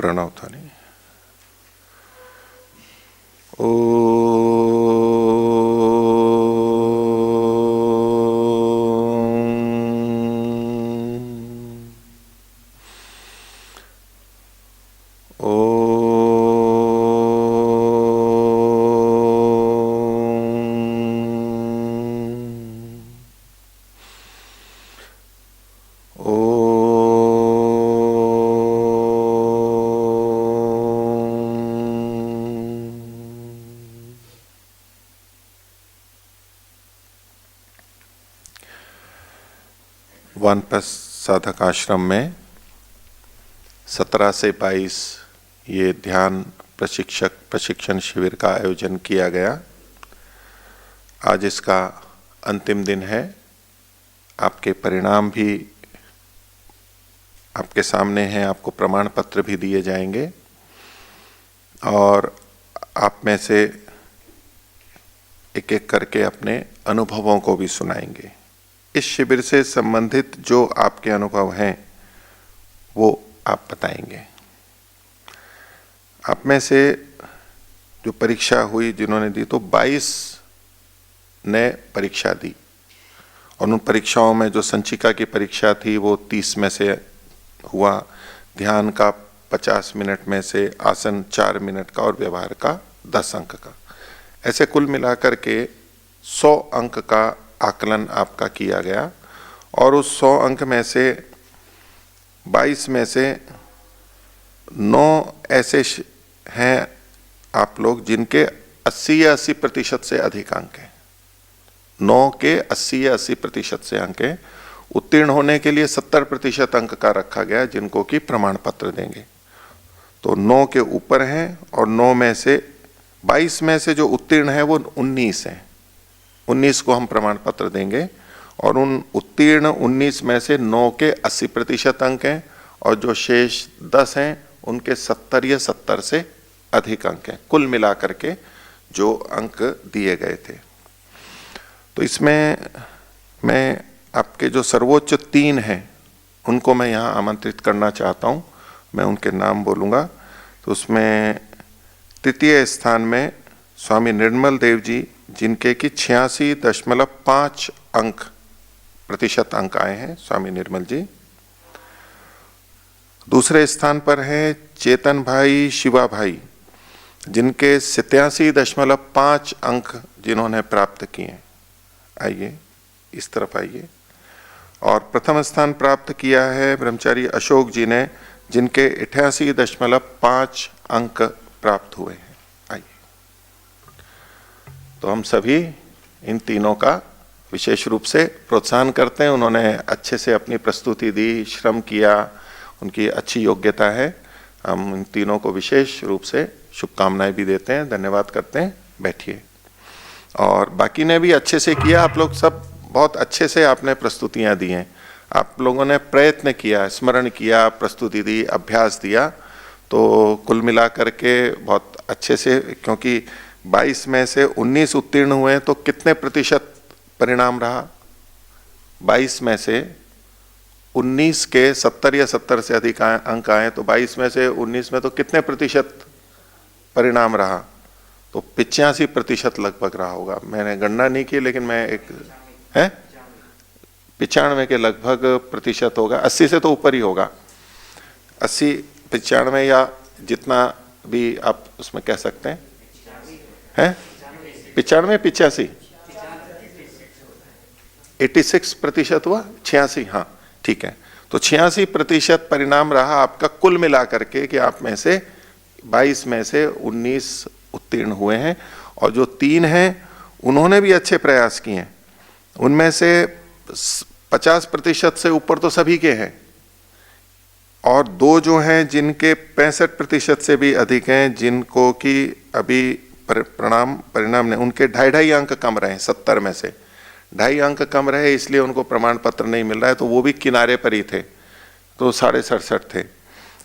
प्रणव ध्वनि। ओ वानप्रस्थ साधक आश्रम में 17 से 22 ये ध्यान प्रशिक्षण शिविर का आयोजन किया गया। आज इसका अंतिम दिन है। आपके परिणाम भी आपके सामने हैं, आपको प्रमाण पत्र भी दिए जाएंगे और आप में से एक एक करके अपने अनुभवों को भी सुनाएंगे। इस शिविर से संबंधित जो आपके अनुभव हैं वो आप बताएंगे। आप में से जो परीक्षा हुई जिन्होंने दी, तो 22 ने परीक्षा दी और उन परीक्षाओं में जो संचिका की परीक्षा थी वो 30 में से हुआ, ध्यान का 50 मिनट में से, आसन 4 मिनट का और व्यवहार का 10 अंक का, ऐसे कुल मिलाकर के 100 अंक का आकलन आपका किया गया। और उस 100 अंक में से 22 में से 9 ऐसे हैं आप लोग जिनके 80 या 80% से अधिक अंक हैं। 9 के 80 या 80% से अंक हैं। उत्तीर्ण होने के लिए 70% अंक का रखा गया जिनको कि प्रमाण पत्र देंगे। तो 9 के ऊपर हैं और 9 में से 22 में से जो उत्तीर्ण है वो 19 हैं। 19 को हम प्रमाण पत्र देंगे और उन उत्तीर्ण 19 में से 9 के 80% अंक हैं और जो शेष 10 हैं उनके 70 या 70 से अधिक अंक हैं, कुल मिलाकर के जो अंक दिए गए थे। तो इसमें मैं आपके जो सर्वोच्च 3 हैं उनको मैं यहाँ आमंत्रित करना चाहता हूँ। मैं उनके नाम बोलूँगा। तो उसमें तृतीय स्थान में स्वामी निर्मल देव जी, जिनके कि 86.5 प्रतिशत अंक आए हैं, स्वामी निर्मल जी। दूसरे स्थान पर है चेतन भाई, शिवा भाई, जिनके 87.5 अंक जिन्होंने प्राप्त किए। आइए इस तरफ आइए। और प्रथम स्थान प्राप्त किया है ब्रह्मचारी अशोक जी ने, जिनके 88.5 अंक प्राप्त हुए हैं। तो हम सभी इन तीनों का विशेष रूप से प्रोत्साहन करते हैं। उन्होंने अच्छे से अपनी प्रस्तुति दी, श्रम किया, उनकी अच्छी योग्यता है। हम इन तीनों को विशेष रूप से शुभकामनाएं भी देते हैं, धन्यवाद करते हैं। बैठिए। और बाकी ने भी अच्छे से किया। आप लोग सब बहुत अच्छे से आपने प्रस्तुतियां दी हैं। आप लोगों ने प्रयत्न किया, स्मरण किया, प्रस्तुति दी, अभ्यास दिया। तो कुल मिलाकर के बहुत अच्छे से, क्योंकि 22 में से 19 उत्तीर्ण हुए तो कितने प्रतिशत परिणाम रहा? 22 में से 19 के 70 या 70 से अधिक अंक आए तो 22 में से 19 में तो कितने प्रतिशत परिणाम रहा? तो 85% लगभग रहा होगा। मैंने गणना नहीं की, लेकिन मैं एक है 95 के लगभग प्रतिशत होगा। 80 से तो ऊपर ही होगा। 80, 95 या जितना भी आप उसमें कह सकते हैं। है 95, 85, 86% हुआ। 86, हाँ ठीक है। तो 86% परिणाम रहा आपका कुल मिलाकर के कि आप में से 22 में से 19 उत्तीर्ण हुए हैं। और जो 3 हैं उन्होंने भी अच्छे प्रयास किए हैं। उनमें से 50% से ऊपर तो सभी के हैं और 2 जो हैं जिनके 65% से भी अधिक हैं, जिनको कि अभी परिणाम ने उनके 2.5 अंक कम रहे, 70 में से 2.5 अंक कम रहे, इसलिए उनको प्रमाण पत्र नहीं मिल रहा है। तो वो भी किनारे पर ही थे, तो 67.5 थे।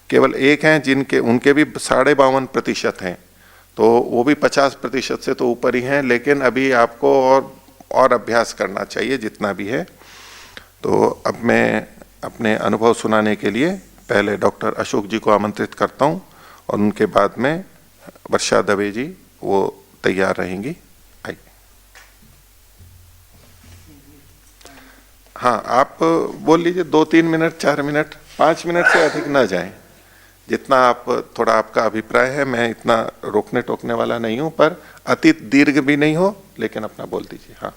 केवल 1 हैं जिनके उनके भी 52.5% हैं, तो वो भी 50% से तो ऊपर ही हैं। लेकिन अभी आपको और अभ्यास करना चाहिए जितना भी है। तो अब मैं अपने अनुभव सुनाने के लिए पहले डॉक्टर अशोक जी को आमंत्रित करता हूं और उनके बाद में वर्षा दवे जी वो तैयार रहेंगी। आइए। हाँ, आप बोल लीजिए 2-3 मिनट, 4 मिनट, 5 मिनट से अधिक ना जाएं। जितना आप, थोड़ा आपका अभिप्राय है, मैं इतना रोकने टोकने वाला नहीं हूं, पर अति दीर्घ भी नहीं हो, लेकिन अपना बोल दीजिए। हाँ।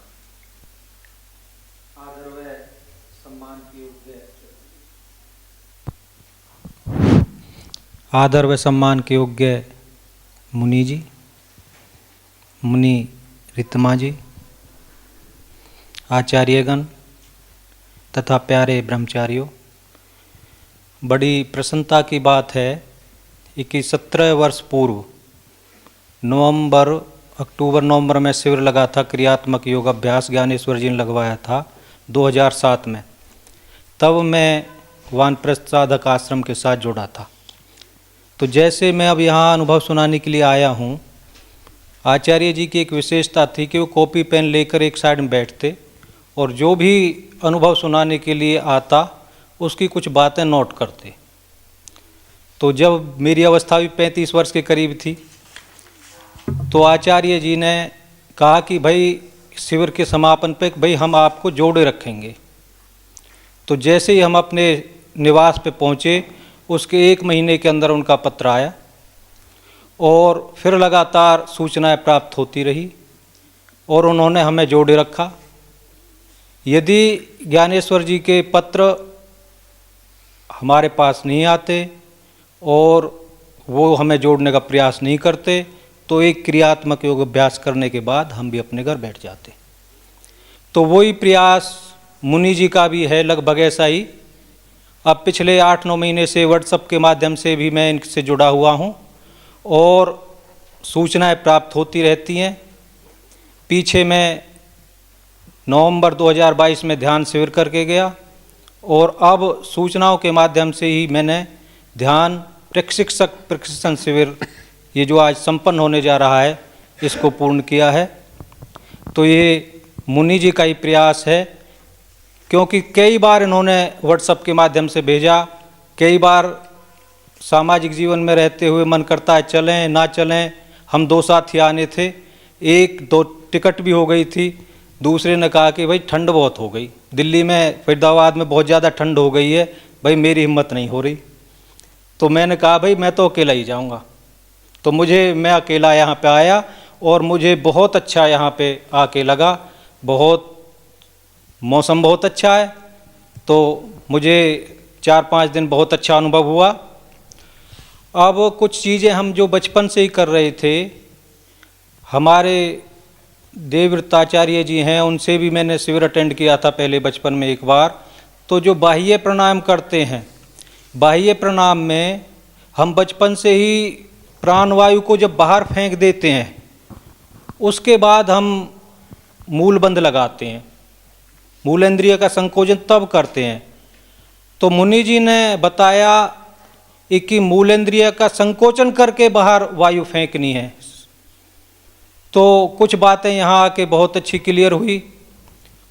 आदर व सम्मान के योग्य मुनि जी, मुनि रितमा जी, आचार्यगण तथा प्यारे ब्रह्मचारियों, बड़ी प्रसन्नता की बात है कि 17 वर्ष पूर्व अक्टूबर नवंबर में शिविर लगा था, क्रियात्मक योग अभ्यास ज्ञानेश्वर जी ने लगवाया था 2007 में। तब मैं वानप्रस्थ साधक आश्रम के साथ जुड़ा था। तो जैसे मैं अब यहाँ अनुभव सुनाने के लिए आया हूँ, आचार्य जी की एक विशेषता थी कि वो कॉपी पेन लेकर एक साइड में बैठते और जो भी अनुभव सुनाने के लिए आता उसकी कुछ बातें नोट करते। तो जब मेरी अवस्था भी 35 वर्ष के करीब थी, तो आचार्य जी ने कहा कि भाई शिविर के समापन पे भाई हम आपको जोड़े रखेंगे। तो जैसे ही हम अपने निवास पे पहुँचे, उसके 1 महीने के अंदर उनका पत्र आया और फिर लगातार सूचनाएं प्राप्त होती रही और उन्होंने हमें जोड़े रखा। यदि ज्ञानेश्वर जी के पत्र हमारे पास नहीं आते और वो हमें जोड़ने का प्रयास नहीं करते, तो एक क्रियात्मक योग अभ्यास करने के बाद हम भी अपने घर बैठ जाते। तो वही प्रयास मुनि जी का भी है, लगभग ऐसा ही। अब पिछले 8-9 महीने से व्हाट्सएप के माध्यम से भी मैं इनसे जुड़ा हुआ हूँ और सूचनाएं प्राप्त होती रहती हैं। पीछे मैं नवंबर 2022 में ध्यान शिविर करके गया और अब सूचनाओं के माध्यम से ही मैंने ध्यान प्रशिक्षण शिविर, ये जो आज संपन्न होने जा रहा है, इसको पूर्ण किया है। तो ये मुनि जी का ही प्रयास है, क्योंकि कई बार इन्होंने व्हाट्सएप के माध्यम से भेजा, कई बार सामाजिक जीवन में रहते हुए मन करता है चलें ना चलें। हम 2 साथी आने थे, 1-2 टिकट भी हो गई थी, दूसरे ने कहा कि भाई ठंड बहुत हो गई, दिल्ली में फरीदाबाद में बहुत ज़्यादा ठंड हो गई है, भाई मेरी हिम्मत नहीं हो रही। तो मैंने कहा भाई मैं तो अकेला ही जाऊंगा। तो मैं अकेला यहाँ पे आया और मुझे बहुत अच्छा यहाँ पे आके लगा। मौसम बहुत अच्छा है, तो मुझे 4-5 दिन बहुत अच्छा अनुभव हुआ। अब कुछ चीज़ें हम जो बचपन से ही कर रहे थे, हमारे देवव्रताचार्य जी हैं, उनसे भी मैंने शिविर अटेंड किया था पहले बचपन में एक बार। तो जो बाह्य प्राणायाम करते हैं, बाह्य प्राणायाम में हम बचपन से ही प्राणवायु को जब बाहर फेंक देते हैं, उसके बाद हम मूलबंध लगाते हैं, मूलेंद्रिय का संकोचन तब करते हैं। तो मुनि जी ने बताया कि मूलेंद्रिय का संकोचन करके बाहर वायु फेंकनी है। तो कुछ बातें यहाँ आके बहुत अच्छी क्लियर हुई।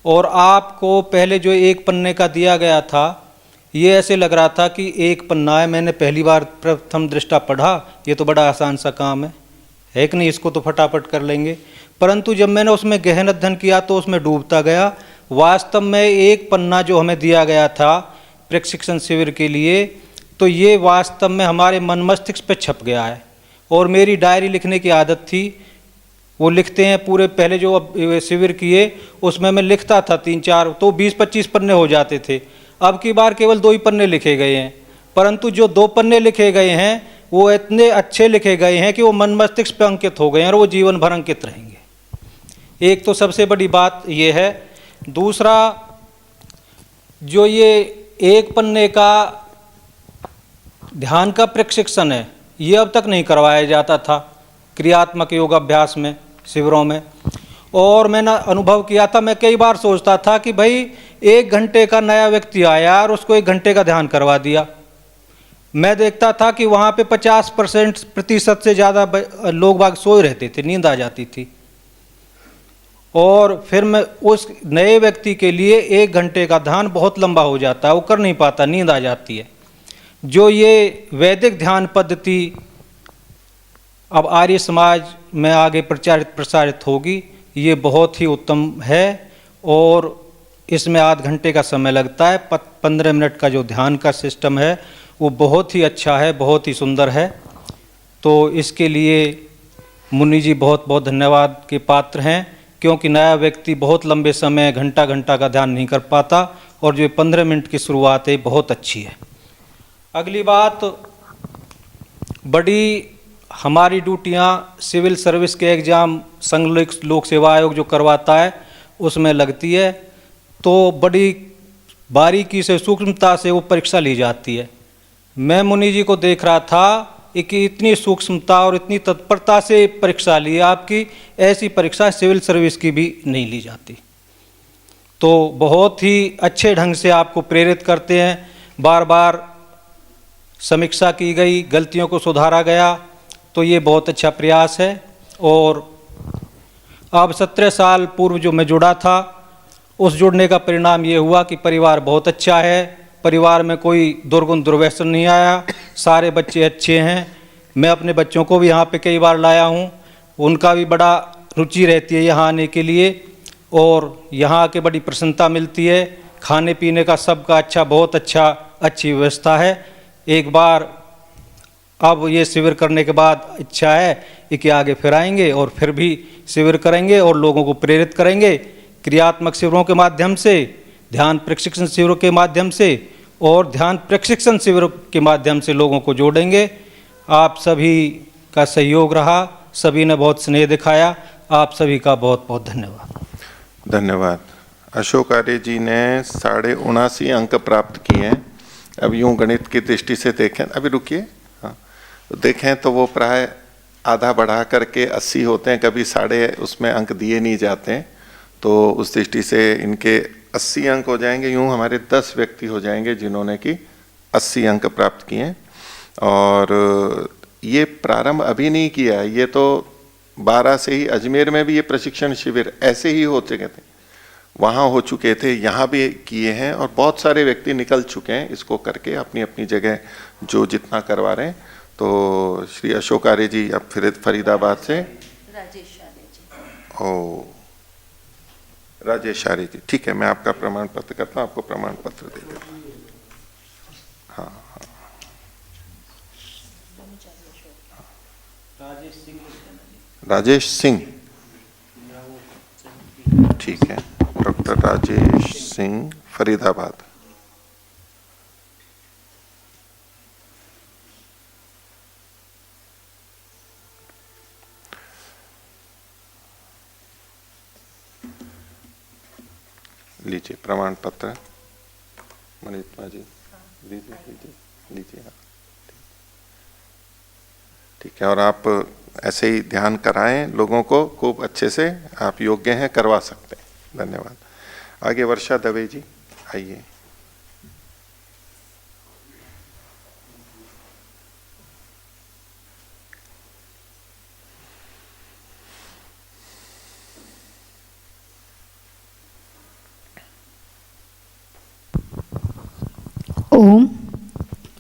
और आपको पहले जो 1 पन्ने का दिया गया था, ये ऐसे लग रहा था कि 1 पन्ना है, मैंने पहली बार प्रथम दृष्टा पढ़ा, ये तो बड़ा आसान सा काम है कि नहीं, इसको तो फटाफट कर लेंगे। परंतु जब मैंने उसमें गहन अध्ययन किया तो उसमें डूबता गया। वास्तव में 1 पन्ना जो हमें दिया गया था प्रशिक्षण शिविर के लिए, तो ये वास्तव में हमारे मन मस्तिष्क पे छप गया है। और मेरी डायरी लिखने की आदत थी, वो लिखते हैं पूरे, पहले जो शिविर किए उसमें मैं लिखता था 3-4, तो 20-25 पन्ने हो जाते थे। अब की बार केवल 2 ही पन्ने लिखे गए हैं, परंतु जो 2 पन्ने लिखे गए हैं वो इतने अच्छे लिखे गए हैं कि वो मन मस्तिष्क पे अंकित हो गए हैं और वो जीवन भर अंकित रहेंगे। एक तो सबसे बड़ी बात ये है। दूसरा, जो ये 1 पन्ने का ध्यान का प्रशिक्षण है, ये अब तक नहीं करवाया जाता था क्रियात्मक योगाभ्यास में, शिविरों में। और मैंने अनुभव किया था, मैं कई बार सोचता था कि भाई 1 घंटे का नया व्यक्ति आया और उसको 1 घंटे का ध्यान करवा दिया। मैं देखता था कि वहाँ पे 50% से ज़्यादा लोग बाग सोए रहते थे, नींद आ जाती थी। और फिर मैं उस नए व्यक्ति के लिए 1 घंटे का ध्यान बहुत लंबा हो जाता है, वो कर नहीं पाता, नींद आ जाती है। जो ये वैदिक ध्यान पद्धति अब आर्य समाज में आगे प्रचारित प्रसारित होगी, ये बहुत ही उत्तम है। और इसमें आध घंटे का समय लगता है। 15 मिनट का जो ध्यान का सिस्टम है वो बहुत ही अच्छा है, बहुत ही सुंदर है। तो इसके लिए मुनि जी बहुत बहुत धन्यवाद के पात्र हैं, क्योंकि नया व्यक्ति बहुत लंबे समय घंटा घंटा का ध्यान नहीं कर पाता, और जो 15 मिनट की शुरुआत है बहुत अच्छी है। अगली बात, बड़ी हमारी ड्यूटियां सिविल सर्विस के एग्ज़ाम संघ लोक सेवा आयोग जो करवाता है उसमें लगती है, तो बड़ी बारीकी से सूक्ष्मता से वो परीक्षा ली जाती है। मैं मुनि जी को देख रहा था कि इतनी सूक्ष्मता और इतनी तत्परता से परीक्षा ली है आपकी, ऐसी परीक्षा सिविल सर्विस की भी नहीं ली जाती। तो बहुत ही अच्छे ढंग से आपको प्रेरित करते हैं, बार बार समीक्षा की गई, गलतियों को सुधारा गया, तो ये बहुत अच्छा प्रयास है। और अब 17 साल पूर्व जो मैं जुड़ा था, उस जुड़ने का परिणाम ये हुआ कि परिवार बहुत अच्छा है, परिवार में कोई दुर्गुण दुर्व्यसन नहीं आया, सारे बच्चे अच्छे हैं। मैं अपने बच्चों को भी यहाँ पे कई बार लाया हूँ, उनका भी बड़ा रुचि रहती है यहाँ आने के लिए, और यहाँ आके बड़ी प्रसन्नता मिलती है। खाने पीने का सबका अच्छा, बहुत अच्छा, अच्छी व्यवस्था है। एक बार अब ये शिविर करने के बाद इच्छा है कि आगे फिर आएंगे और फिर भी शिविर करेंगे और लोगों को प्रेरित करेंगे, क्रियात्मक शिविरों के माध्यम से, ध्यान प्रशिक्षण शिविरों के माध्यम से, और ध्यान प्रशिक्षण शिविरों के माध्यम से लोगों को जोड़ेंगे। आप सभी का सहयोग रहा, सभी ने बहुत स्नेह दिखाया, आप सभी का बहुत बहुत धन्यवाद। धन्यवाद। अशोक आर्य जी ने 79.5 अंक प्राप्त किए हैं। अब यूं गणित की दृष्टि से देखें, अभी रुकिए, हाँ, देखें तो वो प्राय आधा बढ़ा करके 80 होते हैं, कभी साढ़े उसमें अंक दिए नहीं जाते हैं। तो उस दृष्टि से इनके 80 अंक हो जाएंगे। यूं हमारे 10 व्यक्ति हो जाएंगे जिन्होंने कि 80 अंक प्राप्त किए हैं। और ये प्रारंभ अभी नहीं किया है, ये तो 12 से ही अजमेर में भी ये प्रशिक्षण शिविर ऐसे ही हो चुके थे, वहाँ हो चुके थे, यहाँ भी किए हैं, और बहुत सारे व्यक्ति निकल चुके हैं इसको करके अपनी अपनी जगह जो जितना करवा रहे हैं। तो श्री अशोक आर्य जी अब फिर फरीदाबाद से, राजेश आर्य जी। ओ राजेश आर्य जी, ठीक है, मैं आपका प्रमाण पत्र करता हूँ, आपको प्रमाण पत्र दे देता हूँ। हाँ हाँ, राजेश सिंह, ठीक है, डॉक्टर राजेश सिंह, फरीदाबाद। लीजिए प्रमाण पत्र, मनीषा जी लीजिए लीजिए लीजिए, हाँ ठीक है। और आप ऐसे ही ध्यान कराएं लोगों को खूब अच्छे से, आप योग्य हैं, करवा सकते हैं। धन्यवाद। आगे वर्षा दवे जी आइए। ओम,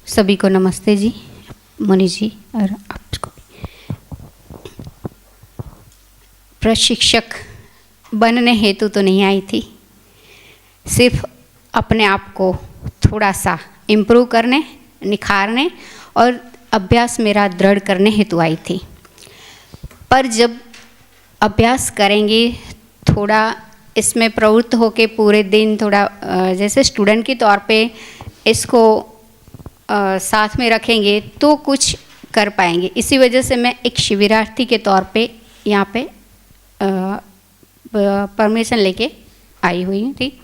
सभी को नमस्ते जी, मुनि जी और आपको। प्रशिक्षक बनने हेतु तो नहीं आई थी, सिर्फ अपने आप को थोड़ा सा इम्प्रूव करने, निखारने और अभ्यास मेरा दृढ़ करने हेतु आई थी। पर जब अभ्यास करेंगे, थोड़ा इसमें प्रवृत्त होके पूरे दिन थोड़ा जैसे स्टूडेंट के तौर पे इसको साथ में रखेंगे तो कुछ कर पाएंगे। इसी वजह से मैं एक शिविरार्थी के तौर पे यहाँ पे परमिशन लेके आई हुई हूँ। ठीक,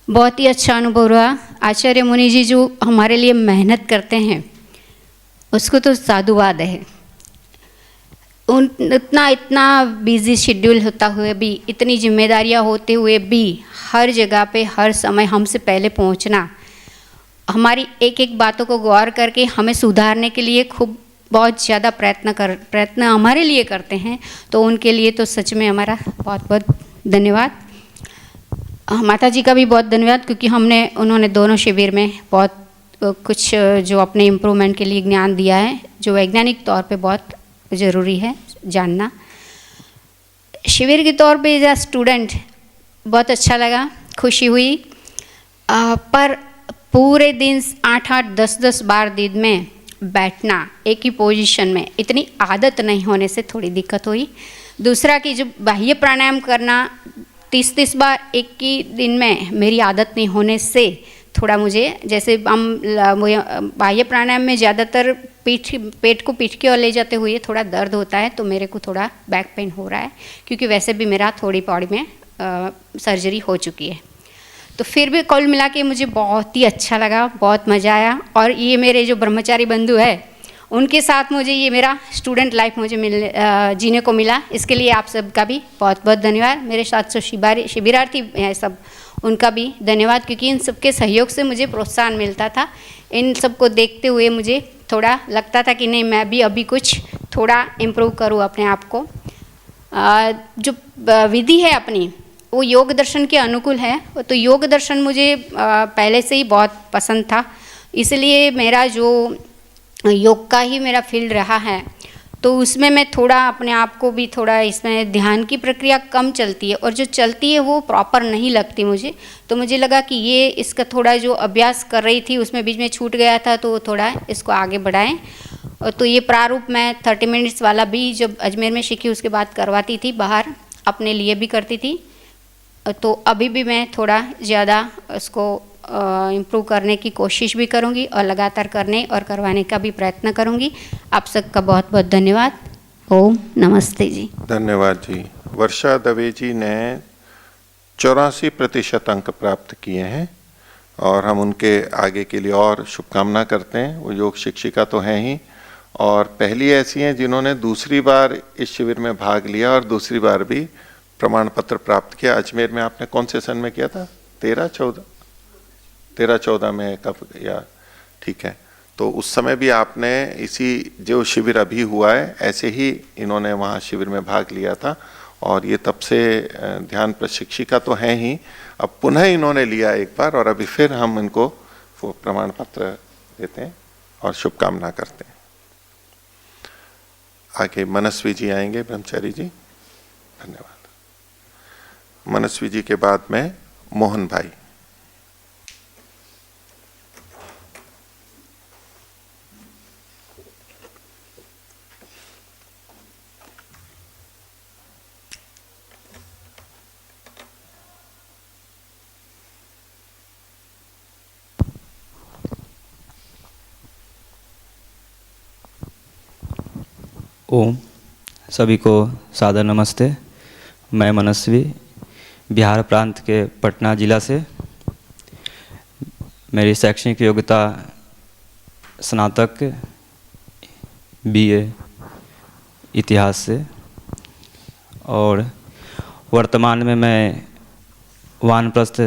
बहुत ही अच्छा अनुभव रहा। आचार्य मुनि जी जो हमारे लिए मेहनत करते हैं उसको तो साधुवाद है। इतना बिजी शेड्यूल होता हुए भी, इतनी जिम्मेदारियां होते हुए भी हर जगह पे हर समय हमसे पहले पहुंचना, हमारी एक एक बातों को गौर करके हमें सुधारने के लिए खूब बहुत ज़्यादा प्रयत्न हमारे लिए करते हैं। तो उनके लिए तो सच में हमारा बहुत बहुत धन्यवाद। माता जी का भी बहुत धन्यवाद, क्योंकि उन्होंने दोनों शिविर में बहुत कुछ जो अपने इम्प्रूवमेंट के लिए ज्ञान दिया है, जो वैज्ञानिक तौर पे बहुत ज़रूरी है जानना। शिविर के तौर पे एज अ स्टूडेंट बहुत अच्छा लगा, खुशी हुई, पर पूरे दिन 8-8, 10-10 बार दिन में बैठना एक ही पोजीशन में, इतनी आदत नहीं होने से थोड़ी दिक्कत हुई। दूसरा कि जो बाह्य प्राणायाम करना 30-30 बार एक ही दिन में, मेरी आदत नहीं होने से थोड़ा मुझे, जैसे हम बाह्य प्राणायाम में ज़्यादातर पेट को पीठ की ओर ले जाते हुए थोड़ा दर्द होता है, तो मेरे को थोड़ा बैक पेन हो रहा है, क्योंकि वैसे भी मेरा थोड़ी बॉडी में सर्जरी हो चुकी है। तो फिर भी कुल मिला के मुझे बहुत ही अच्छा लगा, बहुत मज़ा आया। और ये मेरे जो ब्रह्मचारी बंधु है, उनके साथ मुझे ये मेरा स्टूडेंट लाइफ मुझे जीने को मिला, इसके लिए आप सबका भी बहुत बहुत धन्यवाद। मेरे साथ जो शिविरार्थी हैं सब, उनका भी धन्यवाद, क्योंकि इन सबके सहयोग से मुझे प्रोत्साहन मिलता था। इन सबको देखते हुए मुझे थोड़ा लगता था कि नहीं, मैं भी अभी कुछ थोड़ा इम्प्रूव करूँ अपने आप को। जो विधि है अपनी, वो योग दर्शन के अनुकूल है, तो योग दर्शन मुझे पहले से ही बहुत पसंद था, इसलिए मेरा जो योग का ही मेरा फील्ड रहा है, तो उसमें मैं थोड़ा अपने आप को भी थोड़ा, इसमें ध्यान की प्रक्रिया कम चलती है, और जो चलती है वो प्रॉपर नहीं लगती मुझे। तो मुझे लगा कि ये इसका थोड़ा जो अभ्यास कर रही थी उसमें बीच में छूट गया था, तो थोड़ा इसको आगे बढ़ाएं। और तो ये प्रारूप मैं 30 मिनट्स वाला भी जब अजमेर में सीखी उसके बाद करवाती थी, बाहर अपने लिए भी करती थी। तो अभी भी मैं थोड़ा ज़्यादा उसको इम्प्रूव करने की कोशिश भी करूँगी, और लगातार करने और करवाने का भी प्रयत्न करूँगी। आप सबका बहुत बहुत धन्यवाद। ओम नमस्ते जी। धन्यवाद जी। वर्षा दवे जी ने 84% अंक प्राप्त किए हैं, और हम उनके आगे के लिए और शुभकामना करते हैं। वो योग शिक्षिका तो हैं ही, और पहली ऐसी हैं जिन्होंने दूसरी बार इस शिविर में भाग लिया और दूसरी बार भी प्रमाण पत्र प्राप्त किया। अजमेर में आपने कौन से सन में किया था? 13-14 में कब, या ठीक है, तो उस समय भी आपने इसी जो शिविर अभी हुआ है ऐसे ही इन्होंने वहाँ शिविर में भाग लिया था, और ये तब से ध्यान प्रशिक्षिका तो हैं ही, अब पुनः इन्होंने लिया एक बार, और अभी फिर हम इनको वो प्रमाण पत्र देते हैं और शुभकामना करते हैं। आगे मनस्वी जी आएंगे, ब्रह्मचारी जी। धन्यवाद। मनस्वी जी के बाद में मोहन भाई। ओम, सभी को सादर नमस्ते। मैं मनस्वी, बिहार प्रांत के पटना जिला से। मेरी शैक्षणिक योग्यता स्नातक BA इतिहास से, और वर्तमान में मैं वानप्रस्थ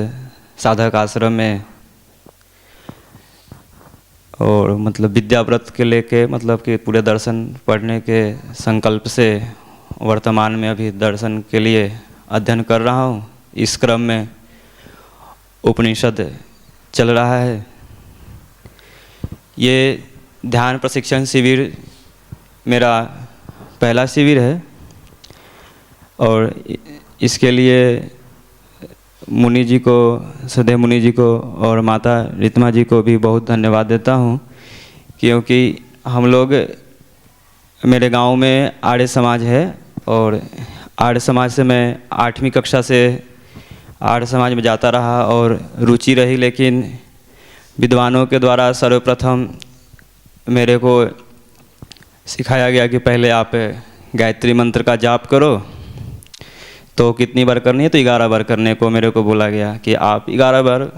साधक आश्रम में और मतलब विद्याव्रत के लेके मतलब कि पूरे दर्शन पढ़ने के संकल्प से वर्तमान में अभी दर्शन के लिए अध्ययन कर रहा हूँ। इस क्रम में उपनिषद चल रहा है। ये ध्यान प्रशिक्षण शिविर मेरा पहला शिविर है, और इसके लिए मुनि जी को, सदैव मुनि जी को और माता रितमा जी को भी बहुत धन्यवाद देता हूँ, क्योंकि हम लोग, मेरे गांव में आर्य समाज है, और आर्य समाज से मैं 8वीं कक्षा से आर्य समाज में जाता रहा और रुचि रही, लेकिन विद्वानों के द्वारा सर्वप्रथम मेरे को सिखाया गया कि पहले आप गायत्री मंत्र का जाप करो। तो कितनी बार करनी है? तो 11 बार करने को मेरे को बोला गया कि आप 11 बार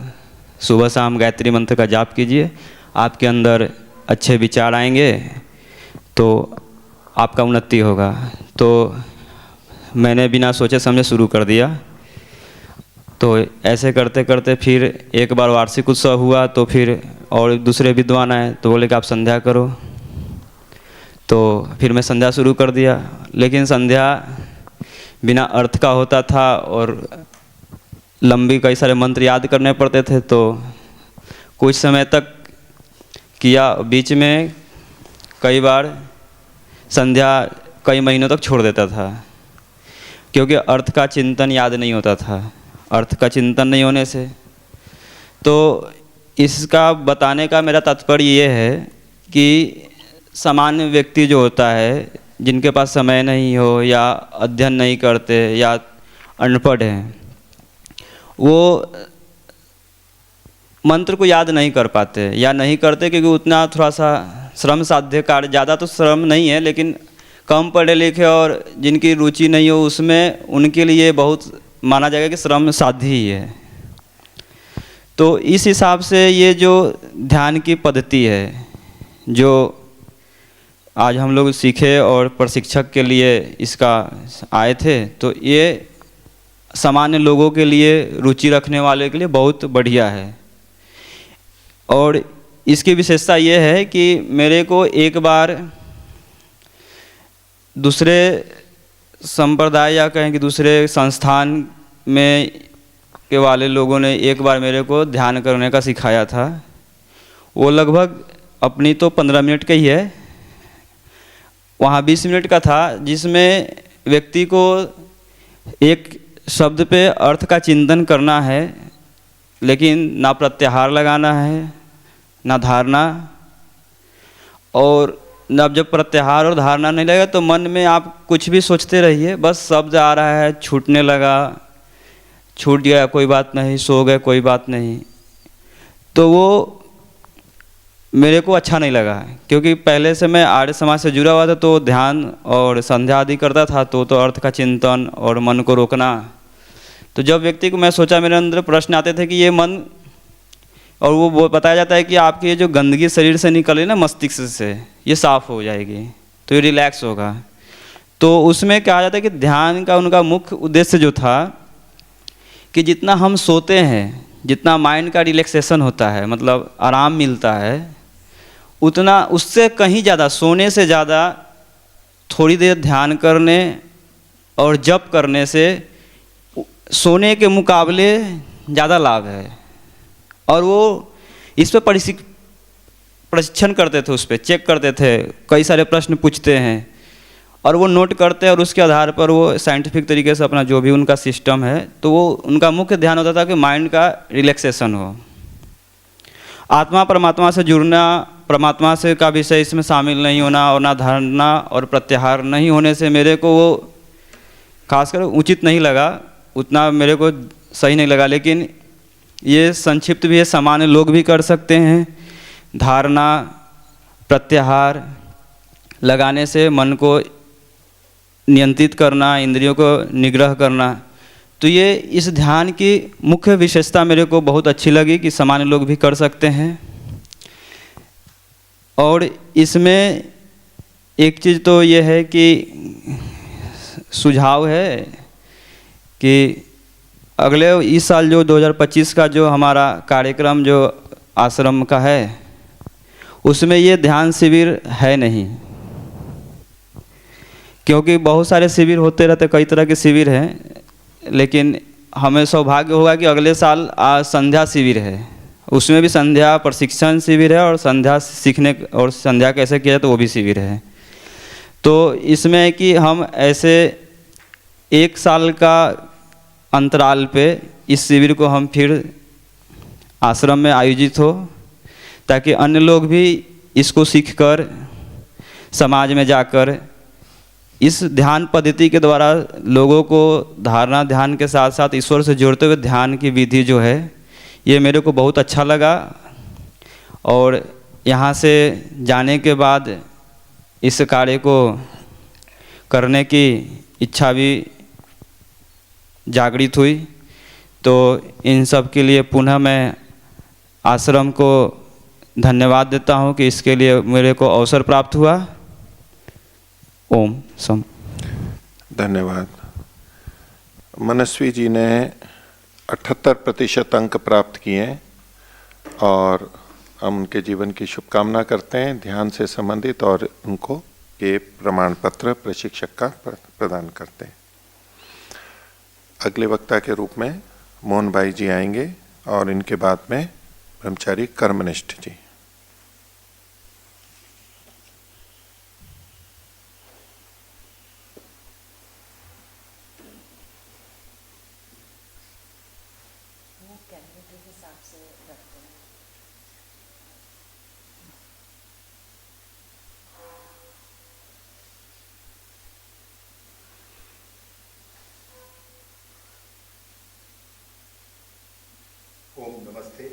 सुबह शाम गायत्री मंत्र का जाप कीजिए, आपके अंदर अच्छे विचार आएंगे तो आपका उन्नति होगा। तो मैंने बिना सोचे समझे शुरू कर दिया। तो ऐसे करते करते फिर एक बार वार्षिक उत्सव हुआ, तो फिर और दूसरे विद्वान आए तो बोले कि आप संध्या करो। तो फिर मैं संध्या शुरू कर दिया, लेकिन संध्या बिना अर्थ का होता था और लंबी कई सारे मंत्र याद करने पड़ते थे। तो कुछ समय तक किया, बीच में कई बार संध्या कई महीनों तक छोड़ देता था, क्योंकि अर्थ का चिंतन याद नहीं होता था। अर्थ का चिंतन नहीं होने से, तो इसका बताने का मेरा तात्पर्य ये है कि सामान्य व्यक्ति जो होता है, जिनके पास समय नहीं हो या अध्ययन नहीं करते या अनपढ़ हैं, वो मंत्र को याद नहीं कर पाते या नहीं करते, क्योंकि उतना थोड़ा सा श्रम साध्य कार्य, ज़्यादा तो श्रम नहीं है, लेकिन कम पढ़े लिखे और जिनकी रुचि नहीं हो उसमें, उनके लिए बहुत माना जाएगा कि श्रम साध्य ही है। तो इस हिसाब से ये जो ध्यान की पद्धति है, जो आज हम लोग सीखे और प्रशिक्षक के लिए इसका आए थे, तो ये सामान्य लोगों के लिए, रुचि रखने वाले के लिए बहुत बढ़िया है। और इसकी विशेषता ये है कि मेरे को एक बार दूसरे संप्रदाय या कहें कि दूसरे संस्थान में के वाले लोगों ने एक बार मेरे को ध्यान करने का सिखाया था। वो लगभग अपनी तो 15 मिनट का ही है, वहाँ 20 मिनट का था, जिसमें व्यक्ति को एक शब्द पे अर्थ का चिंतन करना है, लेकिन ना प्रत्याहार लगाना है ना धारणा। और जब प्रत्याहार और धारणा नहीं लगेगा तो मन में आप कुछ भी सोचते रहिए, बस शब्द आ रहा है, छूटने लगा, छूट गया कोई बात नहीं, सो गए कोई बात नहीं। तो वो मेरे को अच्छा नहीं लगा, क्योंकि पहले से मैं आर्य समाज से जुड़ा हुआ था, तो ध्यान और संध्या आदि करता था, तो अर्थ का चिंतन और मन को रोकना। तो जब व्यक्ति को मैं सोचा, मेरे अंदर प्रश्न आते थे कि ये मन, और वो बताया जाता है कि आपकी ये जो गंदगी शरीर से निकले ना मस्तिष्क से, ये साफ़ हो जाएगी तो ये रिलैक्स होगा। तो उसमें कहा जाता है कि ध्यान का उनका मुख्य उद्देश्य जो था कि जितना हम सोते हैं, जितना माइंड का रिलैक्सेशन होता है, मतलब आराम मिलता है, उतना उससे कहीं ज़्यादा, सोने से ज़्यादा थोड़ी देर ध्यान करने और जप करने से सोने के मुकाबले ज़्यादा लाभ है। और वो इस पर प्रशिक्षण करते थे, उस पर चेक करते थे, कई सारे प्रश्न पूछते हैं और वो नोट करते हैं, और उसके आधार पर वो साइंटिफिक तरीके से अपना जो भी उनका सिस्टम है, तो वो उनका मुख्य ध्यान होता था कि माइंड का रिलैक्सेशन हो। आत्मा परमात्मा से जुड़ना, परमात्मा से का विषय इसमें शामिल नहीं होना, और ना धारणा और प्रत्याहार नहीं होने से मेरे को वो खासकर उचित नहीं लगा, उतना मेरे को सही नहीं लगा। लेकिन ये संक्षिप्त भी है, सामान्य लोग भी कर सकते हैं। धारणा प्रत्याहार लगाने से मन को नियंत्रित करना, इंद्रियों को निग्रह करना, तो ये इस ध्यान की मुख्य विशेषता मेरे को बहुत अच्छी लगी कि सामान्य लोग भी कर सकते हैं। और इसमें एक चीज़ तो ये है कि सुझाव है कि अगले इस साल जो 2025 का जो हमारा कार्यक्रम जो आश्रम का है, उसमें ये ध्यान शिविर है नहीं, क्योंकि बहुत सारे शिविर होते रहते, कई तरह के शिविर हैं, लेकिन हमें सौभाग्य होगा कि अगले साल संध्या शिविर है। उसमें भी संध्या प्रशिक्षण शिविर है और संध्या सीखने और संध्या कैसे किया तो वो भी शिविर है। तो इसमें कि हम ऐसे 1 साल का अंतराल पे इस शिविर को हम फिर आश्रम में आयोजित हो, ताकि अन्य लोग भी इसको सीखकर समाज में जाकर इस ध्यान पद्धति के द्वारा लोगों को धारणा ध्यान के साथ साथ ईश्वर से जोड़ते हुए ध्यान की विधि जो है, ये मेरे को बहुत अच्छा लगा। और यहाँ से जाने के बाद इस कार्य को करने की इच्छा भी जागृत हुई। तो इन सब के लिए पुनः मैं आश्रम को धन्यवाद देता हूँ कि इसके लिए मेरे को अवसर प्राप्त हुआ। ओम सम। धन्यवाद। मनस्वी जी ने 78% अंक प्राप्त किए हैं और हम उनके जीवन की शुभकामना करते हैं, ध्यान से संबंधित, और उनको ये प्रमाण पत्र प्रशिक्षक का प्रदान करते हैं। अगले वक्ता के रूप में मोहन भाई जी आएंगे और इनके बाद में ब्रह्मचारी कर्मनिष्ठ जी। ओम नमस्ते।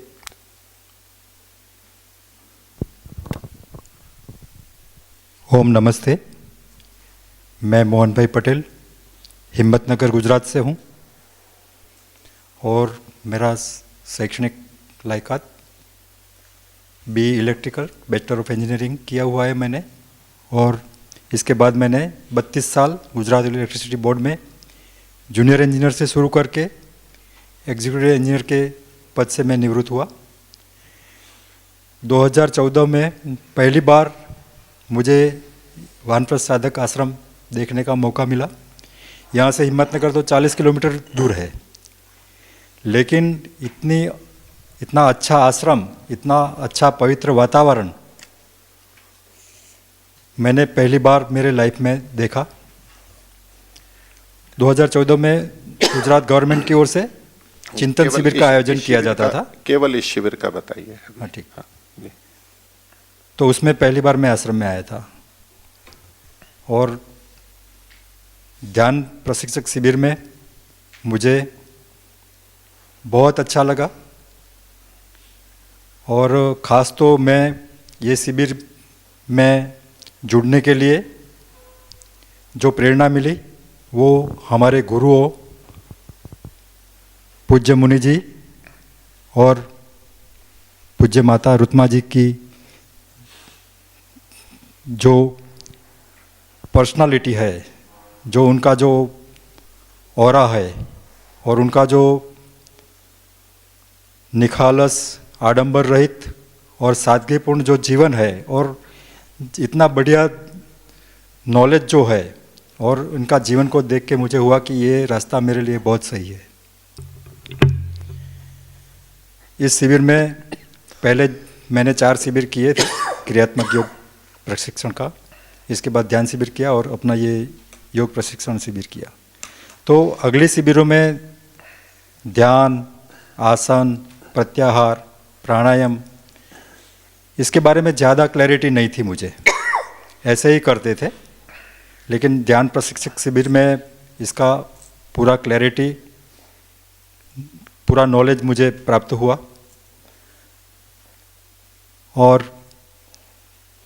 ओम नमस्ते। मैं मोहन भाई पटेल हिम्मतनगर गुजरात से हूँ और मेरा शैक्षणिक लायकात B electrical bachelor of engineering किया हुआ है मैंने, और इसके बाद मैंने 32 साल गुजरात इलेक्ट्रिसिटी बोर्ड में जूनियर इंजीनियर से शुरू करके एग्जीक्यूटिव इंजीनियर के पद से मैं निवृत्त हुआ। 2014 में पहली बार मुझे वानप्रस्थ साधक आश्रम देखने का मौका मिला। यहाँ से हिम्मतनगर तो 40 किलोमीटर दूर है, लेकिन इतना अच्छा आश्रम, इतना अच्छा पवित्र वातावरण मैंने पहली बार मेरे लाइफ में देखा। 2014 में गुजरात गवर्नमेंट की ओर से चिंतन केवल शिविर का आयोजन किया जाता था। केवल इस शिविर का बताइए। हाँ, ठीक। जी। तो उसमें पहली बार मैं आश्रम में आया था और ध्यान प्रशिक्षक शिविर में मुझे बहुत अच्छा लगा। और ख़ास तो मैं ये शिविर में जुड़ने के लिए जो प्रेरणा मिली वो हमारे गुरुओं पूज्य मुनि जी और पूज्य माता रुत्मा जी की जो पर्सनालिटी है, जो उनका जो ऑरा है और उनका जो निखालस, आडंबर रहित और सादगीपूर्ण जो जीवन है, और इतना बढ़िया नॉलेज जो है, और उनका जीवन को देख के मुझे हुआ कि ये रास्ता मेरे लिए बहुत सही है। इस शिविर में पहले मैंने 4 शिविर किए थे क्रियात्मक योग प्रशिक्षण का, इसके बाद ध्यान शिविर किया और अपना ये योग प्रशिक्षण शिविर किया। तो अगले शिविरों में ध्यान, आसन, प्रत्याहार, प्राणायाम, इसके बारे में ज़्यादा क्लैरिटी नहीं थी मुझे, ऐसे ही करते थे। लेकिन ध्यान प्रशिक्षक शिविर में इसका पूरा क्लैरिटी, पूरा नॉलेज मुझे प्राप्त हुआ और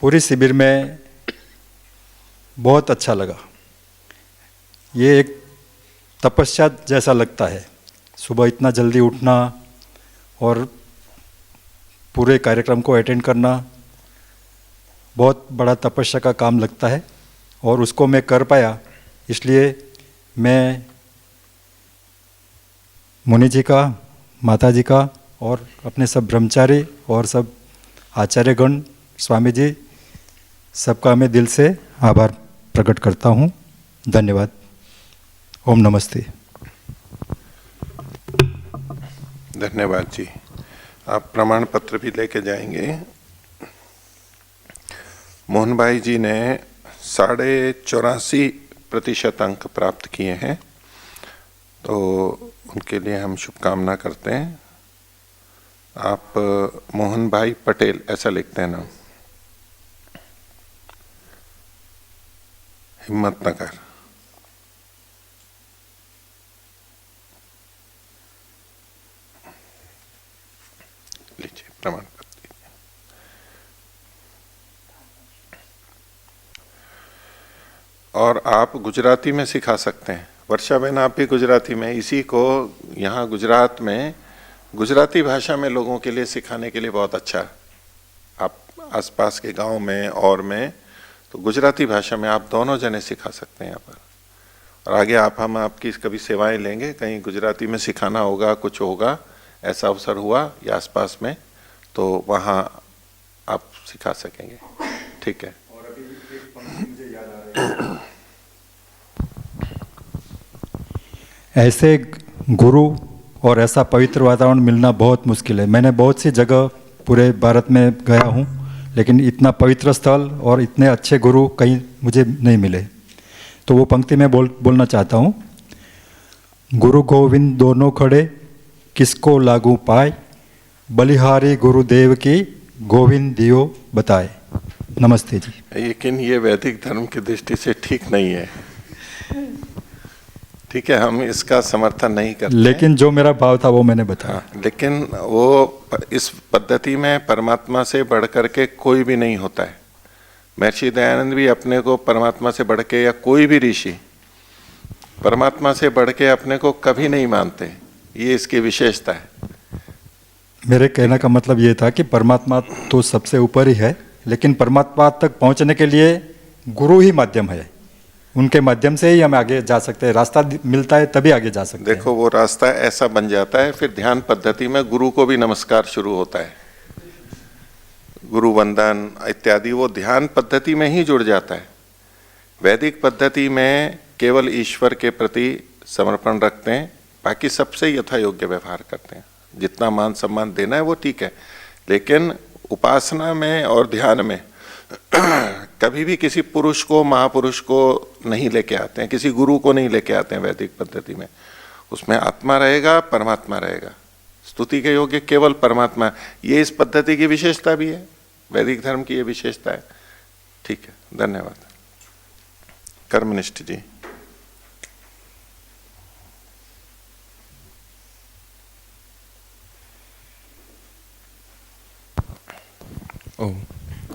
पूरी शिविर में बहुत अच्छा लगा। ये एक तपस्या जैसा लगता है, सुबह इतना जल्दी उठना और पूरे कार्यक्रम को अटेंड करना बहुत बड़ा तपस्या का काम लगता है, और उसको मैं कर पाया। इसलिए मैं मुनि जी का, माता जी का और अपने सब ब्रह्मचारी और सब आचार्यगण, स्वामी जी, सबका मैं दिल से आभार प्रकट करता हूँ। धन्यवाद। ओम नमस्ते। धन्यवाद जी। आप प्रमाण पत्र भी लेके जाएंगे। मोहन भाई जी ने 84.5% अंक प्राप्त किए हैं, तो उनके लिए हम शुभकामना करते हैं। आप मोहन भाई पटेल ऐसा लिखते हैं ना, हिम्मतनगर। लीजिए प्रमाण पत्र लीजिए। और आप गुजराती में सिखा सकते हैं। वर्षा बहन आप भी गुजराती में, इसी को यहाँ गुजरात में गुजराती भाषा में लोगों के लिए सिखाने के लिए बहुत अच्छा, आप आसपास के गांव में और में तो गुजराती भाषा में आप दोनों जने सिखा सकते हैं यहाँ पर। और आगे हम आपकी कभी सेवाएं लेंगे, कहीं गुजराती में सिखाना होगा, कुछ होगा, ऐसा अवसर हुआ या आसपास में, तो वहाँ आप सिखा सकेंगे। ठीक है। और अभी एक पंक्ति मुझे याद आ रही है। ऐसे गुरु और ऐसा पवित्र वातावरण मिलना बहुत मुश्किल है। मैंने बहुत सी जगह पूरे भारत में गया हूँ, लेकिन इतना पवित्र स्थल और इतने अच्छे गुरु कहीं मुझे नहीं मिले। तो वो पंक्ति मैं बोलना चाहता हूँ। गुरु गोविंद दोनों खड़े, किसको लागू पाए, बलिहारी गुरुदेव की गोविंद दियो बताए। नमस्ते जी। लेकिन ये वैदिक धर्म की दृष्टि से ठीक नहीं है। ठीक है, हम इसका समर्थन नहीं करते, लेकिन जो मेरा भाव था वो मैंने बताया। हाँ, लेकिन वो इस पद्धति में परमात्मा से बढ़कर के कोई भी नहीं होता है। महर्षि दयानंद भी अपने को परमात्मा से बढ़ के, या कोई भी ऋषि परमात्मा से बढ़ के अपने को कभी नहीं मानते। ये इसकी विशेषता है। मेरे कहने का मतलब ये था कि परमात्मा तो सबसे ऊपर ही है, लेकिन परमात्मा तक पहुंचने के लिए गुरु ही माध्यम है। उनके माध्यम से ही हम आगे जा सकते हैं। रास्ता मिलता है तभी आगे जा सकते हैं। देखो, वो रास्ता ऐसा बन जाता है, फिर ध्यान पद्धति में गुरु को भी नमस्कार शुरू होता है, गुरु वंदन इत्यादि, वो ध्यान पद्धति में ही जुड़ जाता है। वैदिक पद्धति में केवल ईश्वर के प्रति समर्पण रखते हैं, बाकी सबसे यथा योग्य व्यवहार करते हैं। जितना मान सम्मान देना है वो ठीक है, लेकिन उपासना में और ध्यान में कभी भी किसी पुरुष को, महापुरुष को नहीं लेके आते हैं, किसी गुरु को नहीं लेके आते हैं। वैदिक पद्धति में उसमें आत्मा रहेगा, परमात्मा रहेगा। स्तुति के योग्य केवल परमात्मा। ये इस पद्धति की विशेषता भी है, वैदिक धर्म की ये विशेषता है। ठीक है, धन्यवाद। कर्मनिष्ठ जी।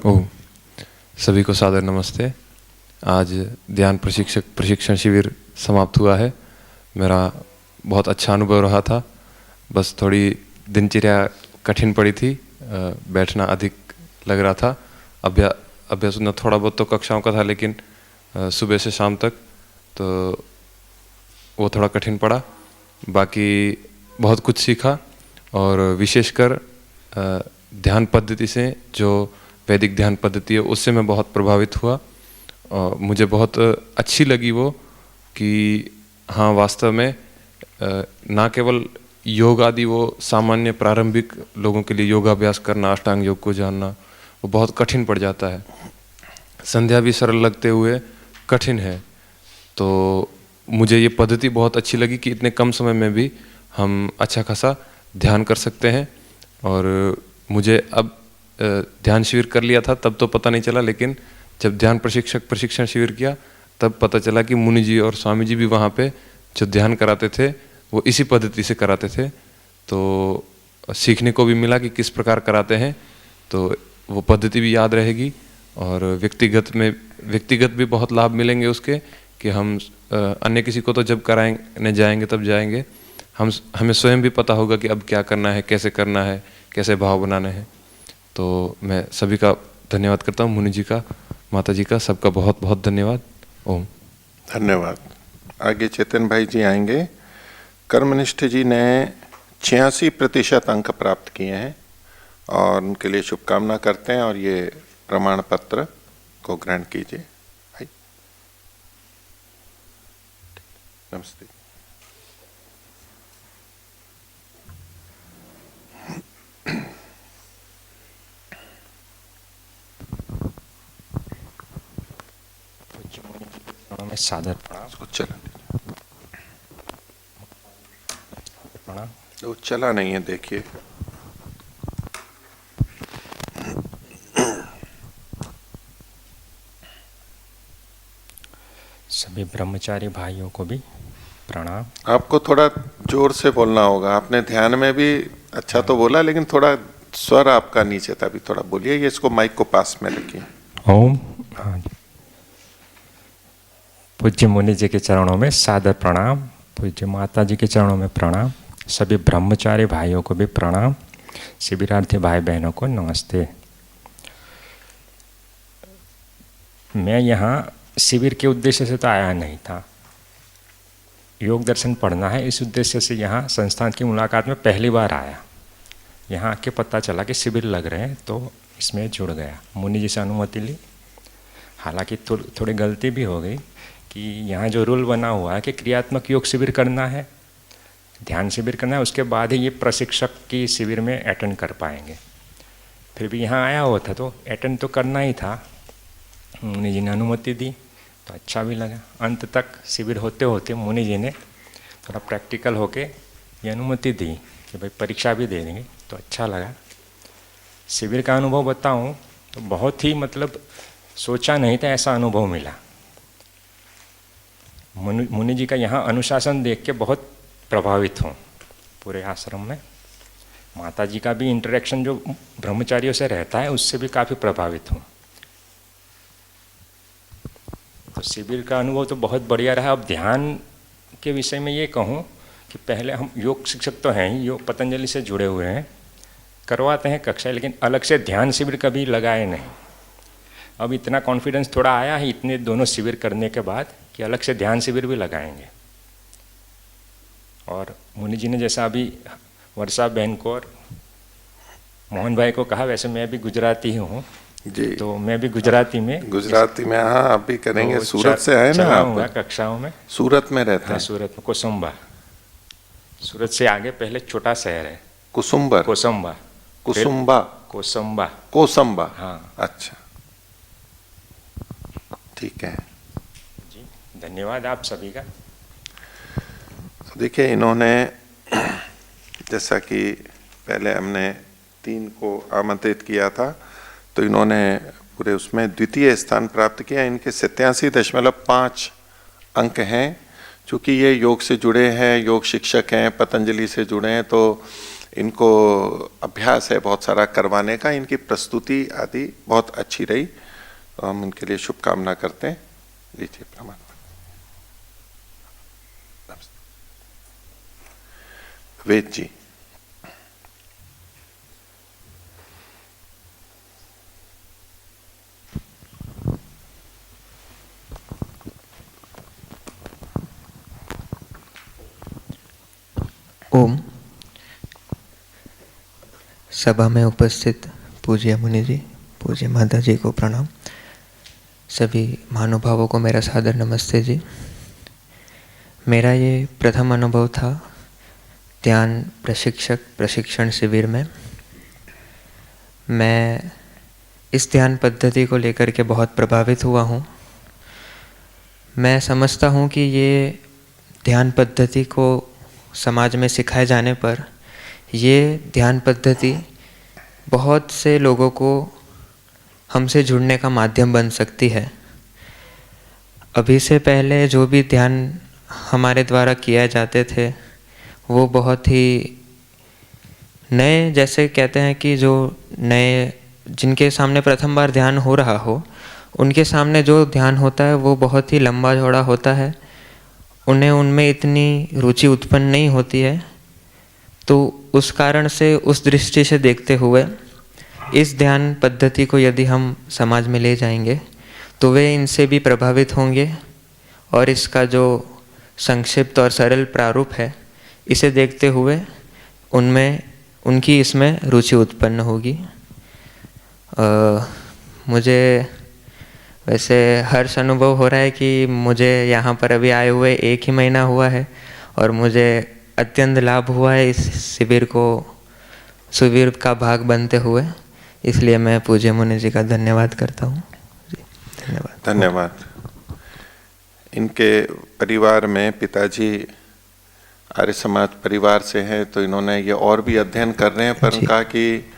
ओम सभी को सादर नमस्ते। आज ध्यान प्रशिक्षण शिविर समाप्त हुआ है। मेरा बहुत अच्छा अनुभव रहा था। बस थोड़ी दिनचर्या कठिन पड़ी थी, बैठना अधिक लग रहा था। अभ्यास उतना थोड़ा बहुत तो कक्षाओं का था, लेकिन सुबह से शाम तक तो वो थोड़ा कठिन पड़ा। बाकी बहुत कुछ सीखा, और विशेषकर ध्यान पद्धति से, जो वैदिक ध्यान पद्धति है, उससे मैं बहुत प्रभावित हुआ। और मुझे बहुत अच्छी लगी वो, कि हाँ, वास्तव में ना केवल योग आदि, वो सामान्य प्रारंभिक लोगों के लिए योगाभ्यास करना, अष्टांग योग को जानना, वो बहुत कठिन पड़ जाता है। संध्या भी सरल लगते हुए कठिन है। तो मुझे ये पद्धति बहुत अच्छी लगी कि इतने कम समय में भी हम अच्छा खासा ध्यान कर सकते हैं। और मुझे अब ध्यान शिविर कर लिया था तब तो पता नहीं चला, लेकिन जब ध्यान प्रशिक्षण शिविर किया तब पता चला कि मुनि जी और स्वामी जी भी वहाँ पे जो ध्यान कराते थे वो इसी पद्धति से कराते थे। तो सीखने को भी मिला कि किस प्रकार कराते हैं, तो वो पद्धति भी याद रहेगी। और व्यक्तिगत भी बहुत लाभ मिलेंगे उसके, कि हम अन्य किसी को तो जब कराने जाएंगे तब जाएंगे, हमें स्वयं भी पता होगा कि अब क्या करना है, कैसे करना है, कैसे भाव बनाने हैं। तो मैं सभी का धन्यवाद करता हूँ, मुनि जी का, माता जी का, सबका बहुत बहुत धन्यवाद। ओम। धन्यवाद। आगे चेतन भाई जी आएंगे। कर्मनिष्ठ जी ने 86% अंक प्राप्त किए हैं और उनके लिए शुभकामना करते हैं, और ये प्रमाण पत्र को ग्रहण कीजिए। भाई नमस्ते। में सादर प्रणाम। उसको चला प्रणाम। वो चला नहीं है, देखिए। सभी ब्रह्मचारी भाइयों को भी प्रणाम। आपको थोड़ा जोर से बोलना होगा। आपने ध्यान में भी अच्छा तो बोला, लेकिन थोड़ा स्वर आपका नीचे था, भी थोड़ा बोलिए। ये इसको माइक को पास में रखिए। ओम। हाँ, पूज्य मुनि जी के चरणों में सादर प्रणाम। पूज्य माता जी के चरणों में प्रणाम। सभी ब्रह्मचारी भाइयों को भी प्रणाम। शिविरार्थी भाई बहनों को नमस्ते। मैं यहाँ शिविर के उद्देश्य से तो आया नहीं था, योग दर्शन पढ़ना है इस उद्देश्य से यहाँ संस्थान की मुलाकात में पहली बार आया। यहाँ आके पता चला कि शिविर लग रहे हैं, तो इसमें जुड़ गया। मुनि जी से अनुमति ली। हालांकि थोड़ी गलती भी हो गई कि यहाँ जो रूल बना हुआ है कि क्रियात्मक योग शिविर करना है, ध्यान शिविर करना है, उसके बाद ही ये प्रशिक्षक की शिविर में अटेंड कर पाएंगे। फिर भी यहाँ आया हुआ था तो अटेंड तो करना ही था। मुनि जी ने अनुमति दी तो अच्छा भी लगा। अंत तक शिविर होते होते मुनि जी ने थोड़ा प्रैक्टिकल होके ये अनुमति दी कि भाई परीक्षा भी दे देंगे, तो अच्छा लगा। शिविर का अनुभव बताऊं तो बहुत ही मतलब सोचा नहीं था ऐसा अनुभव मिला। मुनि जी का यहाँ अनुशासन देख के बहुत प्रभावित हूँ पूरे आश्रम में। माता जी का भी इंटरेक्शन जो ब्रह्मचारियों से रहता है उससे भी काफ़ी प्रभावित हूँ। तो शिविर का अनुभव तो बहुत बढ़िया रहा। अब ध्यान के विषय में ये कहूँ कि पहले हम योग शिक्षक तो हैं ही, योग पतंजलि से जुड़े हुए हैं, करवाते हैं कक्षा, लेकिन अलग से ध्यान शिविर कभी लगाए नहीं। अब इतना कॉन्फिडेंस थोड़ा आया है इतने दोनों शिविर करने के बाद कि अलग से ध्यान शिविर भी लगाएंगे। और मुनि जी ने जैसा अभी वर्षा बहन को और मोहन भाई को कहा, वैसे मैं भी गुजराती हूँ जी, तो मैं भी गुजराती में हाँ आप भी करेंगे। तो सूरत से आए ना आप? कक्षाओं में सूरत में रहते हाँ, हैं? सूरत में कोसंबा, सूरत से आगे पहले छोटा शहर है कुसुम्बर, कोसंबा, कुसुम्बा, कोसंबा, कोसंबा। हाँ अच्छा, ठीक है जी, धन्यवाद आप सभी का। तो देखिए, इन्होंने जैसा कि पहले हमने 3 को आमंत्रित किया था, तो इन्होंने पूरे उसमें द्वितीय स्थान प्राप्त किया। इनके 87.5 अंक हैं। चूँकि ये योग से जुड़े हैं, योग शिक्षक हैं, पतंजलि से जुड़े हैं, तो इनको अभ्यास है बहुत सारा करवाने का। इनकी प्रस्तुति आदि बहुत अच्छी रही, तो हम इनके लिए शुभकामना करते हैं। लीजिए प्रमाण। वेद जी। ओम। सभा में उपस्थित पूज्य मुनि जी, पूज्य माता जी को प्रणाम। सभी महानुभावों को मेरा सादर नमस्ते जी। मेरा ये प्रथम अनुभव था ध्यान प्रशिक्षण शिविर में। मैं इस ध्यान पद्धति को लेकर के बहुत प्रभावित हुआ हूँ। मैं समझता हूँ कि ये ध्यान पद्धति को समाज में सिखाए जाने पर ये ध्यान पद्धति बहुत से लोगों को हमसे जुड़ने का माध्यम बन सकती है। अभी से पहले जो भी ध्यान हमारे द्वारा किए जाते थे वो बहुत ही नए, जैसे कहते हैं कि जो नए, जिनके सामने प्रथम बार ध्यान हो रहा हो, उनके सामने जो ध्यान होता है वो बहुत ही लंबा चौड़ा होता है। उन्हें उनमें इतनी रुचि उत्पन्न नहीं होती है। तो उस कारण से, उस दृष्टि से देखते हुए इस ध्यान पद्धति को यदि हम समाज में ले जाएंगे तो वे इनसे भी प्रभावित होंगे और इसका जो संक्षिप्त और सरल प्रारूप है, इसे देखते हुए उनकी इसमें रुचि उत्पन्न होगी। मुझे वैसे हर्ष अनुभव हो रहा है कि मुझे यहाँ पर अभी आए हुए 1 ही महीना हुआ है और मुझे अत्यंत लाभ हुआ है इस शिविर का भाग बनते हुए। इसलिए मैं पूज्य मुनि जी का धन्यवाद करता हूँ। धन्यवाद। धन्यवाद। इनके परिवार में पिताजी आर्य समाज परिवार से हैं, तो इन्होंने ये और भी अध्ययन कर रहे हैं, पर कहा कि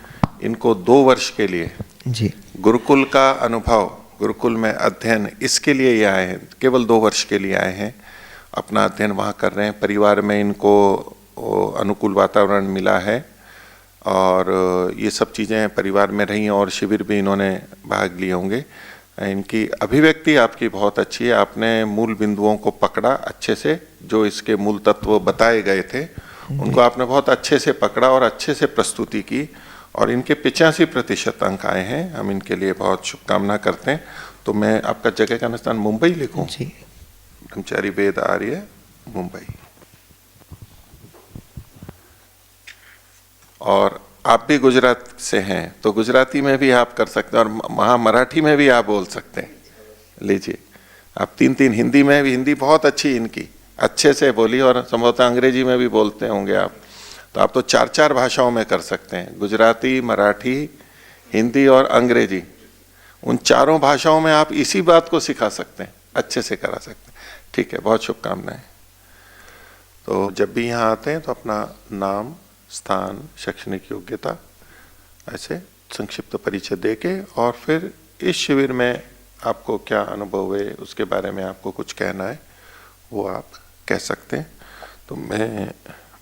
इनको 2 वर्ष के लिए जी गुरुकुल का अनुभव, गुरुकुल में अध्ययन, इसके लिए ये आए हैं। केवल 2 वर्ष के लिए आए हैं, अपना अध्ययन वहाँ कर रहे हैं। परिवार में इनको अनुकूल वातावरण मिला है और ये सब चीज़ें परिवार में रही और शिविर भी इन्होंने भाग लिए होंगे। इनकी अभिव्यक्ति आपकी बहुत अच्छी है। आपने मूल बिंदुओं को पकड़ा अच्छे से, जो इसके मूल तत्व बताए गए थे उनको आपने बहुत अच्छे से पकड़ा और अच्छे से प्रस्तुति की, और इनके 85% अंक आए हैं। हम इनके लिए बहुत शुभकामना करते हैं। तो मैं आपका जगह का स्थान मुंबई लिखूं? जी। ब्रह्मचारी वेद आर्य, मुंबई। और आप भी गुजरात से हैं, तो गुजराती में भी आप कर सकते हैं और वहाँ मराठी में भी आप बोल सकते हैं। लीजिए, आप 3 हिंदी में भी, हिंदी बहुत अच्छी इनकी, अच्छे से बोली, और संभवतः अंग्रेजी में भी बोलते होंगे आप। तो आप तो 4 भाषाओं में कर सकते हैं, गुजराती, मराठी, हिंदी और अंग्रेजी। उन 4 भाषाओं में आप इसी बात को सिखा सकते हैं, अच्छे से करा सकते हैं। ठीक है, बहुत शुभकामनाएं। तो जब भी यहाँ आते हैं तो अपना नाम, स्थान, शैक्षणिक योग्यता ऐसे संक्षिप्त परिचय देके और फिर इस शिविर में आपको क्या अनुभव हुए उसके बारे में आपको कुछ कहना है वो आप कह सकते हैं। तो मैं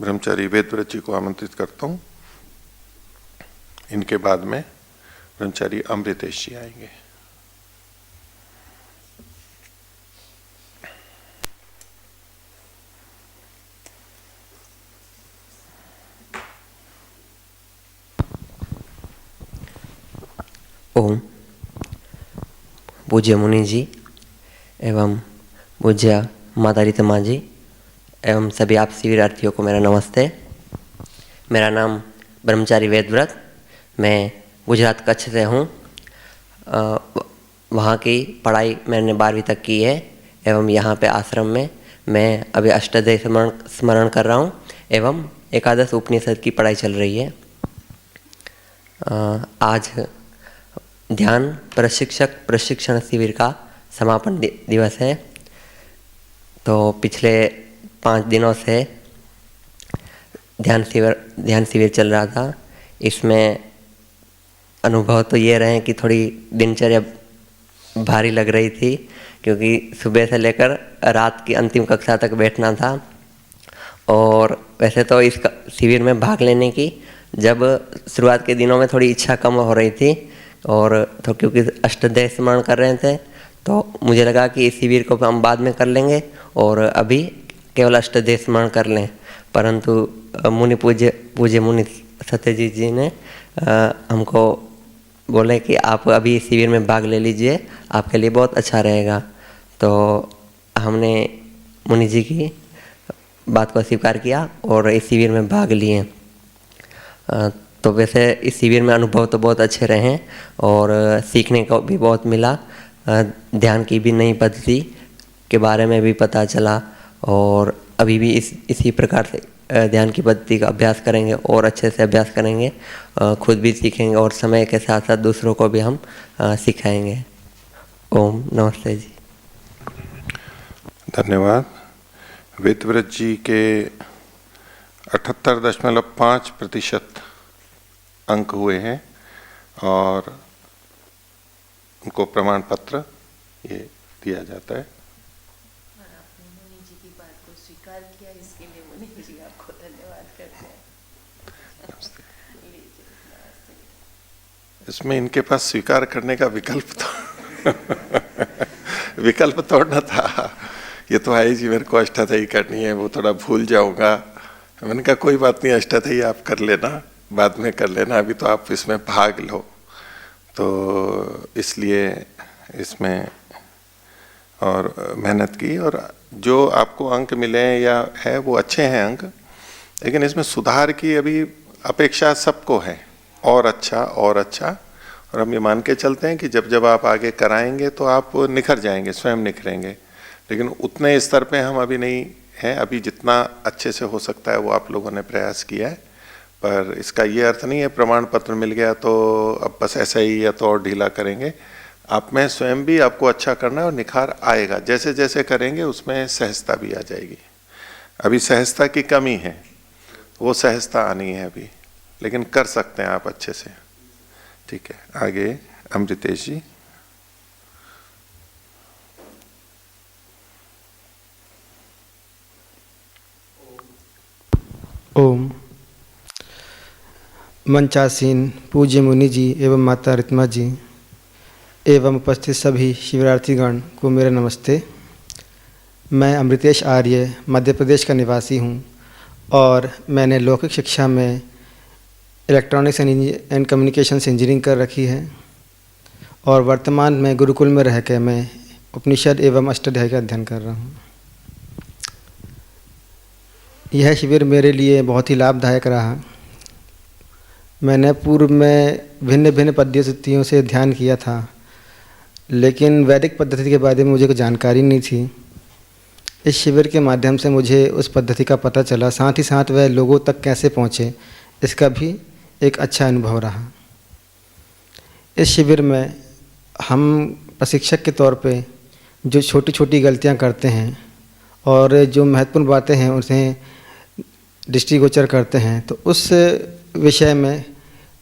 ब्रह्मचारी वेदव्रत जी को आमंत्रित करता हूँ। इनके बाद में ब्रह्मचारी अमृतेश जी आएंगे। ओम। पूज्य मुनि जी एवं पूज्य माता रीतमा जी एवं सभी आप शिविरार्थियों को मेरा नमस्ते। मेरा नाम ब्रह्मचारी वेदव्रत, मैं गुजरात कच्छ से हूँ। वहाँ की पढ़ाई मैंने 12वीं तक की है एवं यहाँ पे आश्रम में मैं अभी अष्टाध्यायी स्मरण कर रहा हूँ एवं एकादश उपनिषद की पढ़ाई चल रही है। आज ध्यान प्रशिक्षक प्रशिक्षण शिविर का समापन दिवस है। तो पिछले 5 दिनों से ध्यान शिविर चल रहा था। इसमें अनुभव तो ये रहे कि थोड़ी दिनचर्या भारी लग रही थी, क्योंकि सुबह से लेकर रात की अंतिम कक्षा तक बैठना था। और वैसे तो इस शिविर में भाग लेने की जब शुरुआत के दिनों में थोड़ी इच्छा कम हो रही थी, और तो क्योंकि अष्टाध्यायी स्मरण कर रहे थे तो मुझे लगा कि इस शिविर को हम बाद में कर लेंगे और अभी केवल अष्टाध्यायी स्मरण कर लें। परंतु पूज्य मुनि सत्यजीत जी ने हमको बोले कि आप अभी इस शिविर में भाग ले लीजिए, आपके लिए बहुत अच्छा रहेगा। तो हमने मुनि जी की बात को स्वीकार किया और इस शिविर में भाग लिए। तो वैसे इस शिविर में अनुभव तो बहुत अच्छे रहे और सीखने को भी बहुत मिला। ध्यान की भी नई पद्धति के बारे में भी पता चला और अभी भी इसी प्रकार से ध्यान की पद्धति का अभ्यास करेंगे और अच्छे से अभ्यास करेंगे, खुद भी सीखेंगे और समय के साथ साथ दूसरों को भी हम सिखाएंगे। ओम नमस्ते जी। धन्यवाद। वेदव्रत जी के 78.5% अंक हुए हैं और उनको प्रमाण पत्र ये दिया जाता है। और आपने मुनि जी की बात को स्वीकार किया, इसके लिए मुनि जी आपको धन्यवाद करते हैं। इसमें इनके पास स्वीकार करने का विकल्प तोड़ना था। ये तो है जी, मेरे को अष्टाध्यायी करनी है, वो थोड़ा भूल जाऊंगा। मैंने कहा कोई बात नहीं, अष्टाध्यायी आप कर लेना, बाद में कर लेना, अभी तो आप इसमें भाग लो। तो इसलिए इसमें और मेहनत की और जो आपको अंक मिले या है वो अच्छे हैं अंक, लेकिन इसमें सुधार की अभी अपेक्षा सबको है, और अच्छा और अच्छा। और हम ये मान के चलते हैं कि जब आप आगे कराएंगे तो आप निखर जाएंगे, स्वयं निखरेंगे। लेकिन उतने स्तर पे हम अभी नहीं हैं। अभी जितना अच्छे से हो सकता है वो आप लोगों ने प्रयास किया है, पर इसका ये अर्थ नहीं है प्रमाण पत्र मिल गया तो अब बस ऐसा ही या तो और ढीला करेंगे। आप में स्वयं भी आपको अच्छा करना है और निखार आएगा। जैसे जैसे करेंगे उसमें सहजता भी आ जाएगी। अभी सहजता की कमी है, वो सहजता आनी है अभी, लेकिन कर सकते हैं आप अच्छे से। ठीक है, आगे अमृतेश जी। ओम। मंचासीन पूज्य मुनि जी एवं माता रीतमा जी एवं उपस्थित सभी शिविरार्थीगण को मेरा नमस्ते। मैं अमृतेश आर्य मध्य प्रदेश का निवासी हूँ और मैंने लौकिक शिक्षा में इलेक्ट्रॉनिक्स एंड कम्युनिकेशंस इंजीनियरिंग कर रखी है और वर्तमान में गुरुकुल में रह के मैं उपनिषद एवं अष्टाध्यायी का अध्ययन कर रहा हूँ। यह शिविर मेरे लिए बहुत ही लाभदायक रहा। मैंने पूर्व में भिन्न भिन्न पद्धतियों से ध्यान किया था, लेकिन वैदिक पद्धति के बारे में मुझे कोई जानकारी नहीं थी। इस शिविर के माध्यम से मुझे उस पद्धति का पता चला, साथ ही साथ वह लोगों तक कैसे पहुँचे इसका भी एक अच्छा अनुभव रहा। इस शिविर में हम प्रशिक्षक के तौर पे जो छोटी छोटी गलतियां करते हैं और जो महत्वपूर्ण बातें हैं उन्हें दृष्टिगोचर करते हैं। तो उस विषय में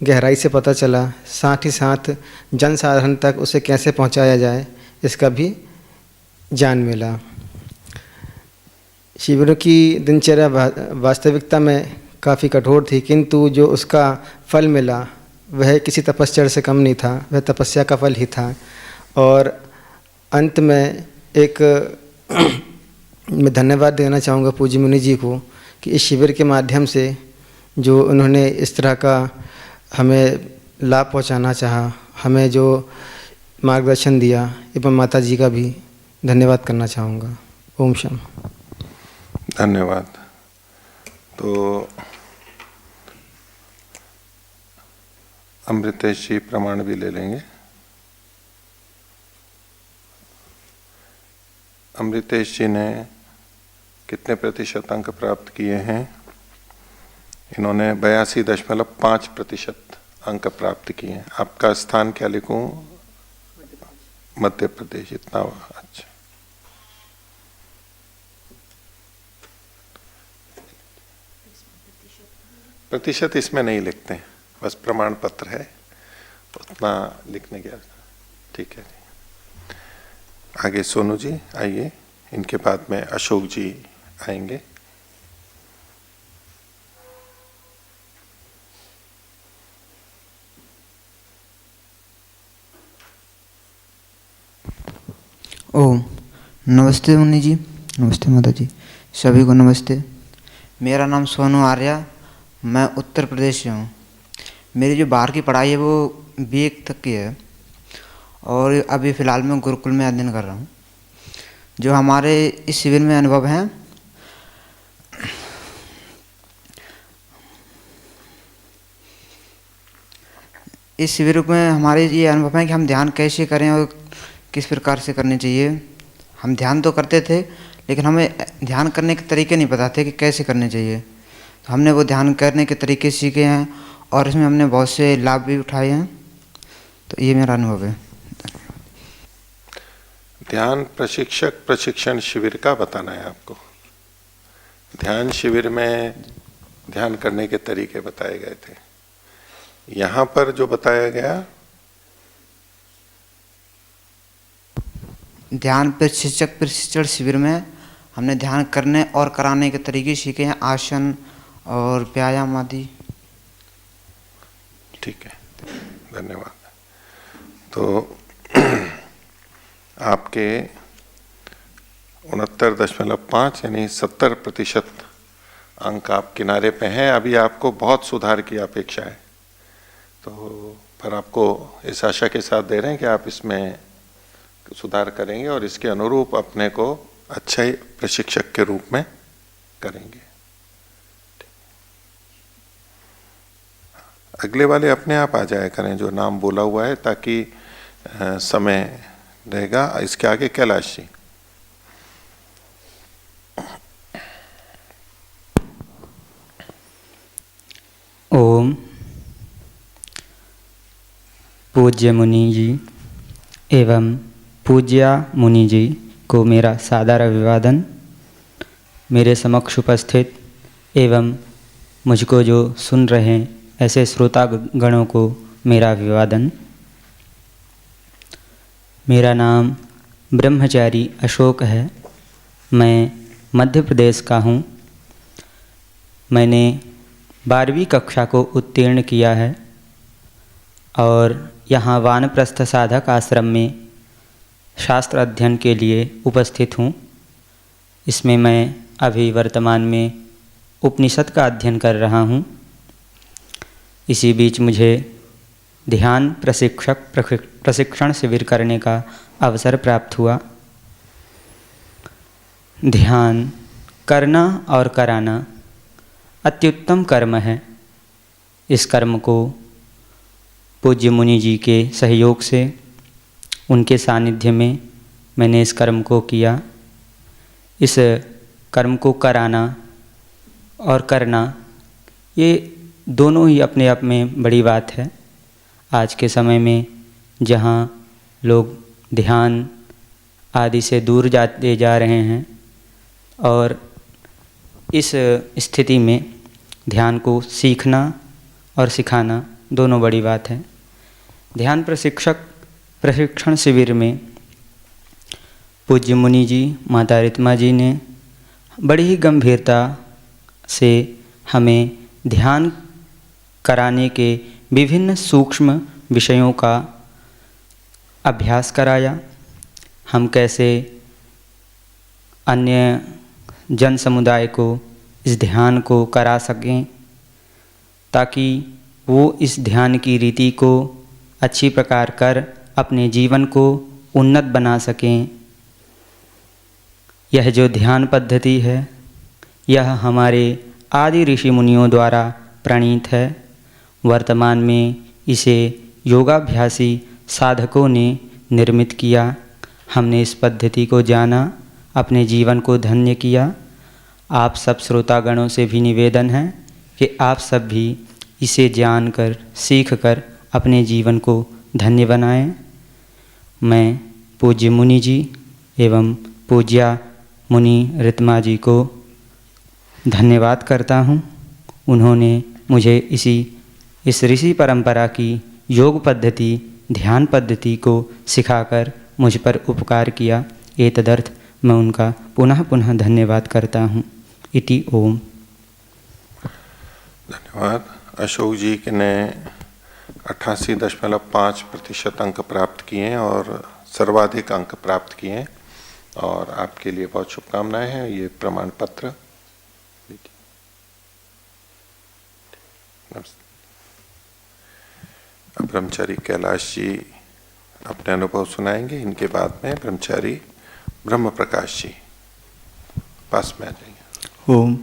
गहराई से पता चला, साथ ही साथ जन साधारण तक उसे कैसे पहुंचाया जाए इसका भी ज्ञान मिला। शिविरों की दिनचर्या वास्तविकता में काफ़ी कठोर थी, किंतु जो उसका फल मिला वह किसी तपस्या से कम नहीं था, वह तपस्या का फल ही था। और अंत में एक मैं धन्यवाद देना चाहूँगा पूज्य मुनि जी को कि इस शिविर के माध्यम से जो उन्होंने इस तरह का हमें लाभ पहुंचाना चाहा, हमें जो मार्गदर्शन दिया, एवं माता जी का भी धन्यवाद करना चाहूँगा। ओम शम। धन्यवाद। तो अमृतेश जी प्रमाण भी ले लेंगे। अमृतेश जी ने कितने प्रतिशत अंक प्राप्त किए हैं? इन्होंने 82.5% अंक प्राप्त किए हैं। आपका स्थान क्या लिखूं? मध्य प्रदेश। इतना हुआ, अच्छा। प्रतिशत इसमें नहीं लिखते हैं, बस प्रमाण पत्र है, उतना लिखने की। ठीक है। आगे सोनू जी आइए, इनके बाद में अशोक जी आएंगे। ओम नमस्ते मुनि जी, नमस्ते माता जी, सभी को नमस्ते। मेरा नाम सोनू आर्या, मैं उत्तर प्रदेश से हूँ। मेरी जो बाहर की पढ़ाई है वो BA तक की है और अभी फ़िलहाल मैं गुरुकुल में अध्ययन कर रहा हूँ। जो हमारे इस शिविर में अनुभव हैं, इस शिविर में हमारे ये अनुभव है कि हम ध्यान कैसे करें और किस प्रकार से करने चाहिए। हम ध्यान तो करते थे लेकिन हमें ध्यान करने के तरीके नहीं पता थे कि कैसे करने चाहिए। तो हमने वो ध्यान करने के तरीके सीखे हैं और इसमें हमने बहुत से लाभ भी उठाए हैं। तो ये मेरा अनुभव है। ध्यान प्रशिक्षक प्रशिक्षण शिविर का बताना है आपको। ध्यान शिविर में ध्यान करने के तरीके बताए गए थे। यहाँ पर जो बताया गया, ध्यान प्रशिक्षक प्रशिक्षण शिविर में हमने ध्यान करने और कराने के तरीके सीखे हैं, आसन और व्यायाम आदि। ठीक है, धन्यवाद। तो आपके 69.5 यानी 70% अंक आप किनारे पे हैं। अभी आपको बहुत सुधार की अपेक्षा है, तो पर आपको इस आशा के साथ दे रहे हैं कि आप इसमें सुधार करेंगे और इसके अनुरूप अपने को अच्छे प्रशिक्षक के रूप में करेंगे। अगले वाले अपने आप आ जाया करें जो नाम बोला हुआ है, ताकि समय रहेगा। इसके आगे कैलाश जी। ओम। पूज्य मुनि जी एवं पूज्या मुनि जी को मेरा सादर अभिवादन। मेरे समक्ष उपस्थित एवं मुझको जो सुन रहे हैं ऐसे श्रोता गणों को मेरा अभिवादन। मेरा नाम ब्रह्मचारी अशोक है। मैं मध्य प्रदेश का हूँ। मैंने 12वीं कक्षा को उत्तीर्ण किया है और यहाँ वानप्रस्थ साधक आश्रम में शास्त्र अध्ययन के लिए उपस्थित हूँ। इसमें मैं अभी वर्तमान में उपनिषद का अध्ययन कर रहा हूँ। इसी बीच मुझे ध्यान प्रशिक्षक प्रशिक्षण शिविर करने का अवसर प्राप्त हुआ। ध्यान करना और कराना अत्युत्तम कर्म है। इस कर्म को पूज्य मुनि जी के सहयोग से, उनके सानिध्य में मैंने इस कर्म को किया। इस कर्म को कराना और करना ये दोनों ही अपने आप में बड़ी बात है। आज के समय में जहाँ लोग ध्यान आदि से दूर जाते जा रहे हैं, और इस स्थिति में ध्यान को सीखना और सिखाना दोनों बड़ी बात है। ध्यान प्रशिक्षण शिविर में पूज्य मुनि जी, माता रितमा जी ने बड़ी ही गंभीरता से हमें ध्यान कराने के विभिन्न सूक्ष्म विषयों का अभ्यास कराया। हम कैसे अन्य जन समुदाय को इस ध्यान को करा सकें ताकि वो इस ध्यान की रीति को अच्छी प्रकार कर अपने जीवन को उन्नत बना सकें। यह जो ध्यान पद्धति है यह हमारे आदि ऋषि मुनियों द्वारा प्रणीत है। वर्तमान में इसे योगाभ्यासी साधकों ने निर्मित किया। हमने इस पद्धति को जाना, अपने जीवन को धन्य किया। आप सब श्रोतागणों से भी निवेदन है कि आप सब भी इसे जानकर, सीखकर अपने जीवन को धन्य बनाएं। मैं पूज्य मुनि जी एवं पूज्या मुनि रितमा जी को धन्यवाद करता हूँ। उन्होंने मुझे इस ऋषि परंपरा की योग पद्धति, ध्यान पद्धति को सिखाकर मुझ पर उपकार किया। एतदर्थ मैं उनका पुनः पुनः धन्यवाद करता हूँ। इति ओम। धन्यवाद। अशोक जी ने 88.5% अंक प्राप्त किए और सर्वाधिक अंक प्राप्त किए और आपके लिए बहुत शुभकामनाएं हैं। ये प्रमाण पत्र अब ब्रह्मचारी कैलाश जी अपने अनुभव सुनाएंगे। इनके बाद में ब्रह्मचारी ब्रह्म प्रकाश जी पास में आ जाएंगे। ओम।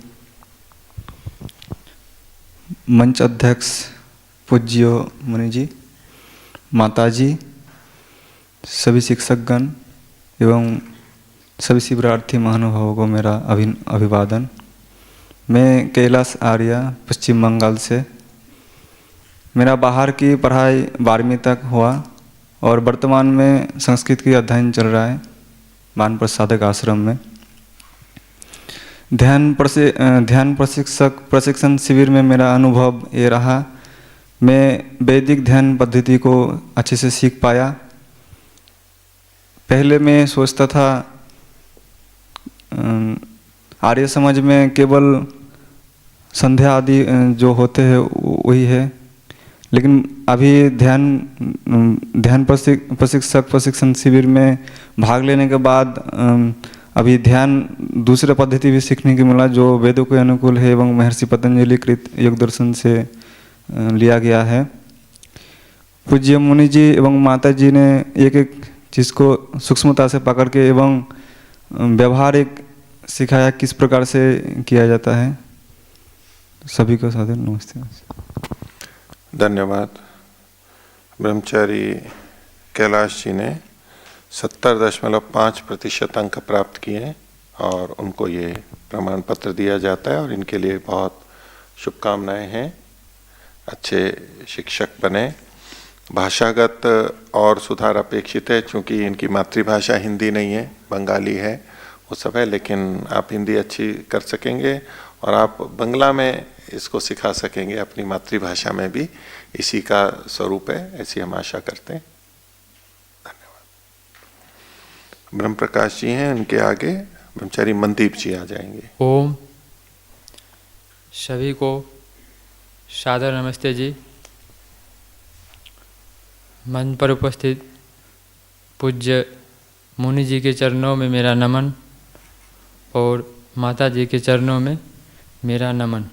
मंच अध्यक्ष पूज्य मुनि जी, माता जी, सभी शिक्षकगण एवं सभी शिविरार्थी महानुभावों को मेरा अभिवादन। मैं कैलाश आर्य, पश्चिम बंगाल से। मेरा बाहर की पढ़ाई 12वीं तक हुआ और वर्तमान में संस्कृत की अध्ययन चल रहा है मानपुर साधक आश्रम में। ध्यान प्रशिक्षण शिविर में मेरा अनुभव ये रहा, मैं वैदिक ध्यान पद्धति को अच्छे से सीख पाया। पहले मैं सोचता था आर्य समाज में केवल संध्या आदि जो होते हैं वही है, लेकिन अभी ध्यान प्रशिक्षण शिविर में भाग लेने के बाद अभी ध्यान दूसरे पद्धति भी सीखने को मिला जो वेदों के अनुकूल है एवं महर्षि पतंजलि कृत योग दर्शन से लिया गया है। पूज्य मुनि जी एवं माता जी ने एक एक चीज़ को सूक्ष्मता से पकड़ के एवं व्यवहारिक सिखाया किस प्रकार से किया जाता है। सभी को सादर नमस्ते। धन्यवाद। ब्रह्मचारी कैलाश जी ने 70.5% अंक प्राप्त किए और उनको ये प्रमाण पत्र दिया जाता है और इनके लिए बहुत शुभकामनाएं हैं। अच्छे शिक्षक बने। भाषागत और सुधार अपेक्षित है, चूँकि इनकी मातृभाषा हिंदी नहीं है, बंगाली है, वो सब है, लेकिन आप हिंदी अच्छी कर सकेंगे और आप बंगला में इसको सिखा सकेंगे अपनी मातृभाषा में भी। इसी का स्वरूप है, ऐसी हम आशा करते हैं। धन्यवाद। ब्रह्म प्रकाश जी हैं, उनके आगे ब्रह्मचारी मनदीप जी आ जाएंगे। ओम। सभी को सादर नमस्ते जी। मंच पर उपस्थित पूज्य मुनि जी के चरणों में मेरा नमन और माता जी के चरणों में मेरा नमन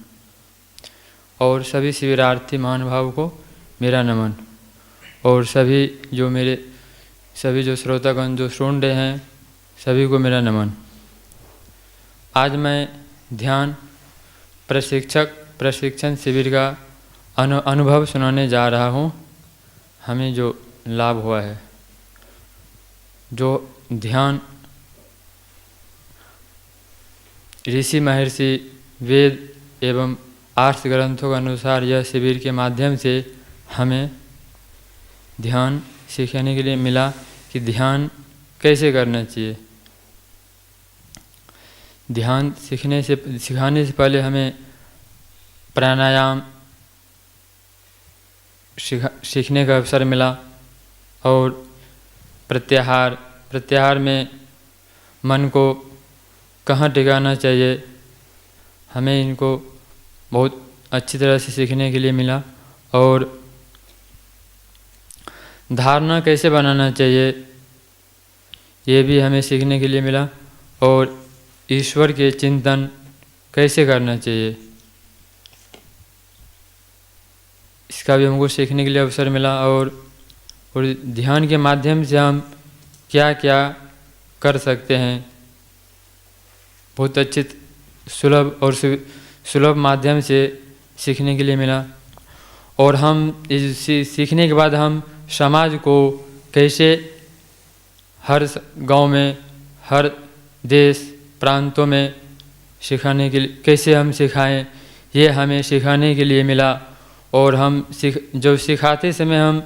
और सभी शिविरार्थी महानुभाव को मेरा नमन और सभी जो श्रोतागण जो सुन रहे हैं सभी को मेरा नमन। आज मैं ध्यान प्रशिक्षण शिविर का अनुभव सुनाने जा रहा हूँ। हमें जो लाभ हुआ है, जो ध्यान ऋषि महर्षि वेद एवं आर्ष ग्रंथों के अनुसार यह शिविर के माध्यम से हमें ध्यान सीखने के लिए मिला कि ध्यान कैसे करना चाहिए। ध्यान सिखाने से पहले हमें प्राणायाम सीखने का अवसर मिला और प्रत्याहार में मन को कहाँ टिकाना चाहिए हमें इनको बहुत अच्छी तरह से सीखने के लिए मिला। और धारणा कैसे बनाना चाहिए ये भी हमें सीखने के लिए मिला। और ईश्वर के चिंतन कैसे करना चाहिए इसका भी हमको सीखने के लिए अवसर मिला। और ध्यान के माध्यम से हम क्या क्या कर सकते हैं बहुत अच्छे सुलभ और सुलभ माध्यम से सीखने के लिए मिला। और हम इस सीखने के बाद हम समाज को कैसे हर गांव में हर देश प्रांतों में सिखाने के लिए कैसे हम सिखाएं ये हमें सिखाने के लिए मिला। और हम जब सिखाते समय हम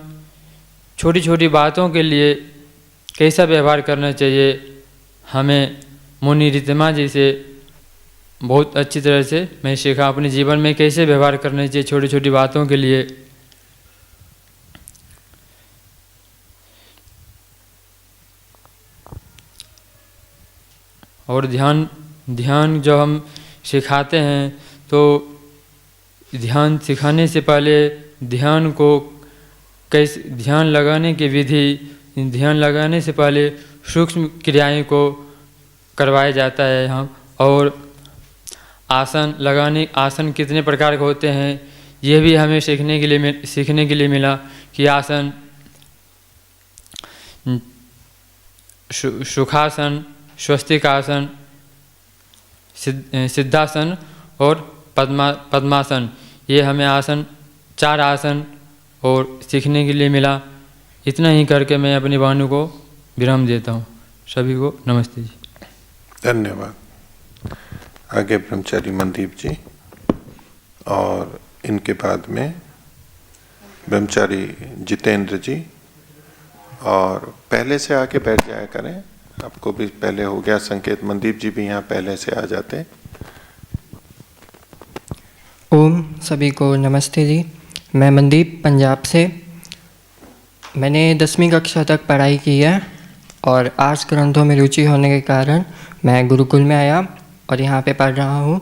छोटी छोटी बातों के लिए कैसा व्यवहार करना चाहिए हमें मुनि रितिमा जी से बहुत अच्छी तरह से मैं सीखा। अपने जीवन में कैसे व्यवहार करना चाहिए छोटी छोटी बातों के लिए। और ध्यान जो हम सिखाते हैं तो ध्यान सिखाने से पहले ध्यान को कैसे ध्यान लगाने की विधि ध्यान लगाने से पहले सूक्ष्म क्रियाएं को करवाया जाता है यहाँ। और आसन कितने प्रकार के होते हैं ये भी हमें सीखने के लिए मिला कि आसन सुखासन स्वस्तिकासन सिद्धासन और पद्मासन ये हमें आसन 4 आसन और सीखने के लिए मिला। इतना ही करके मैं अपनी वाणी को विराम देता हूँ। सभी को नमस्ते जी। धन्यवाद। आगे ब्रह्मचारी मनदीप जी और इनके बाद में ब्रह्मचारी जितेंद्र जी। और पहले से आके बैठ जाया करें, आपको भी पहले हो गया संकेत। मनदीप जी भी यहाँ पहले से आ जाते। ओम सभी को नमस्ते जी। मैं मनदीप पंजाब से। मैंने 10वीं कक्षा तक पढ़ाई की है और आर्ट्स ग्रंथों में रुचि होने के कारण मैं गुरुकुल में आया और यहाँ पे पढ़ रहा हूँ।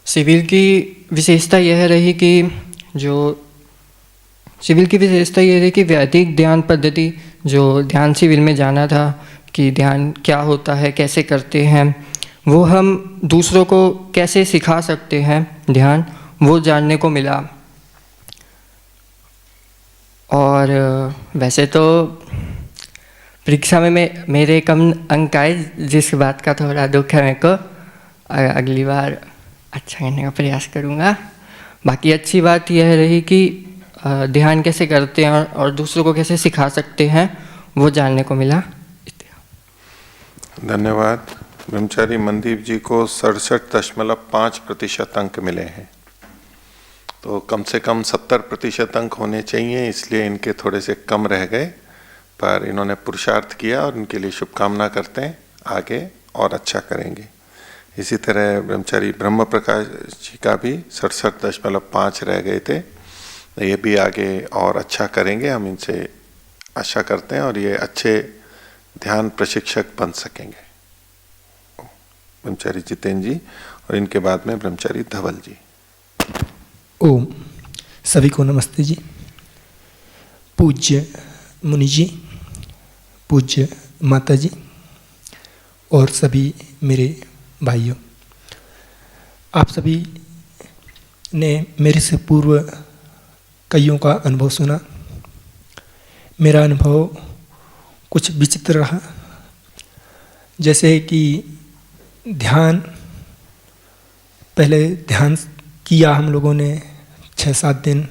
शिविर की विशेषता यह रही कि वैदिक ध्यान पद्धति जो ध्यान शिविर में जाना था कि ध्यान क्या होता है कैसे करते हैं वो हम दूसरों को कैसे सिखा सकते हैं ध्यान वो जानने को मिला। और वैसे तो परीक्षा में मेरे कम अंक आए जिस बात का थोड़ा दुख है मेरे को। अगली बार अच्छा करने का प्रयास करूँगा। बाकी अच्छी बात यह रही कि ध्यान कैसे करते हैं और दूसरों को कैसे सिखा सकते हैं वो जानने को मिला। धन्यवाद। ब्रह्मचारी मनदीप जी को 67.5% अंक मिले हैं। तो कम से कम 70% अंक होने चाहिए, इसलिए इनके थोड़े से कम रह गए, पर इन्होंने पुरुषार्थ किया और इनके लिए शुभकामना करते हैं, आगे और अच्छा करेंगे। इसी तरह ब्रह्मचारी ब्रह्म प्रकाश जी का भी 67.5 रह गए थे, ये भी आगे और अच्छा करेंगे, हम इनसे आशा करते हैं और ये अच्छे ध्यान प्रशिक्षक बन सकेंगे। ब्रह्मचारी जितेंद्र जी और इनके बाद में ब्रह्मचारी धवल जी। ओम सभी को नमस्ते जी। पूज्य मुनि जी, पूज्य माता जी और सभी मेरे भाइयों, आप सभी ने मेरे से पूर्व कईयों का अनुभव सुना। मेरा अनुभव कुछ विचित्र रहा। जैसे कि ध्यान, पहले ध्यान किया हम लोगों ने 6-7 दिन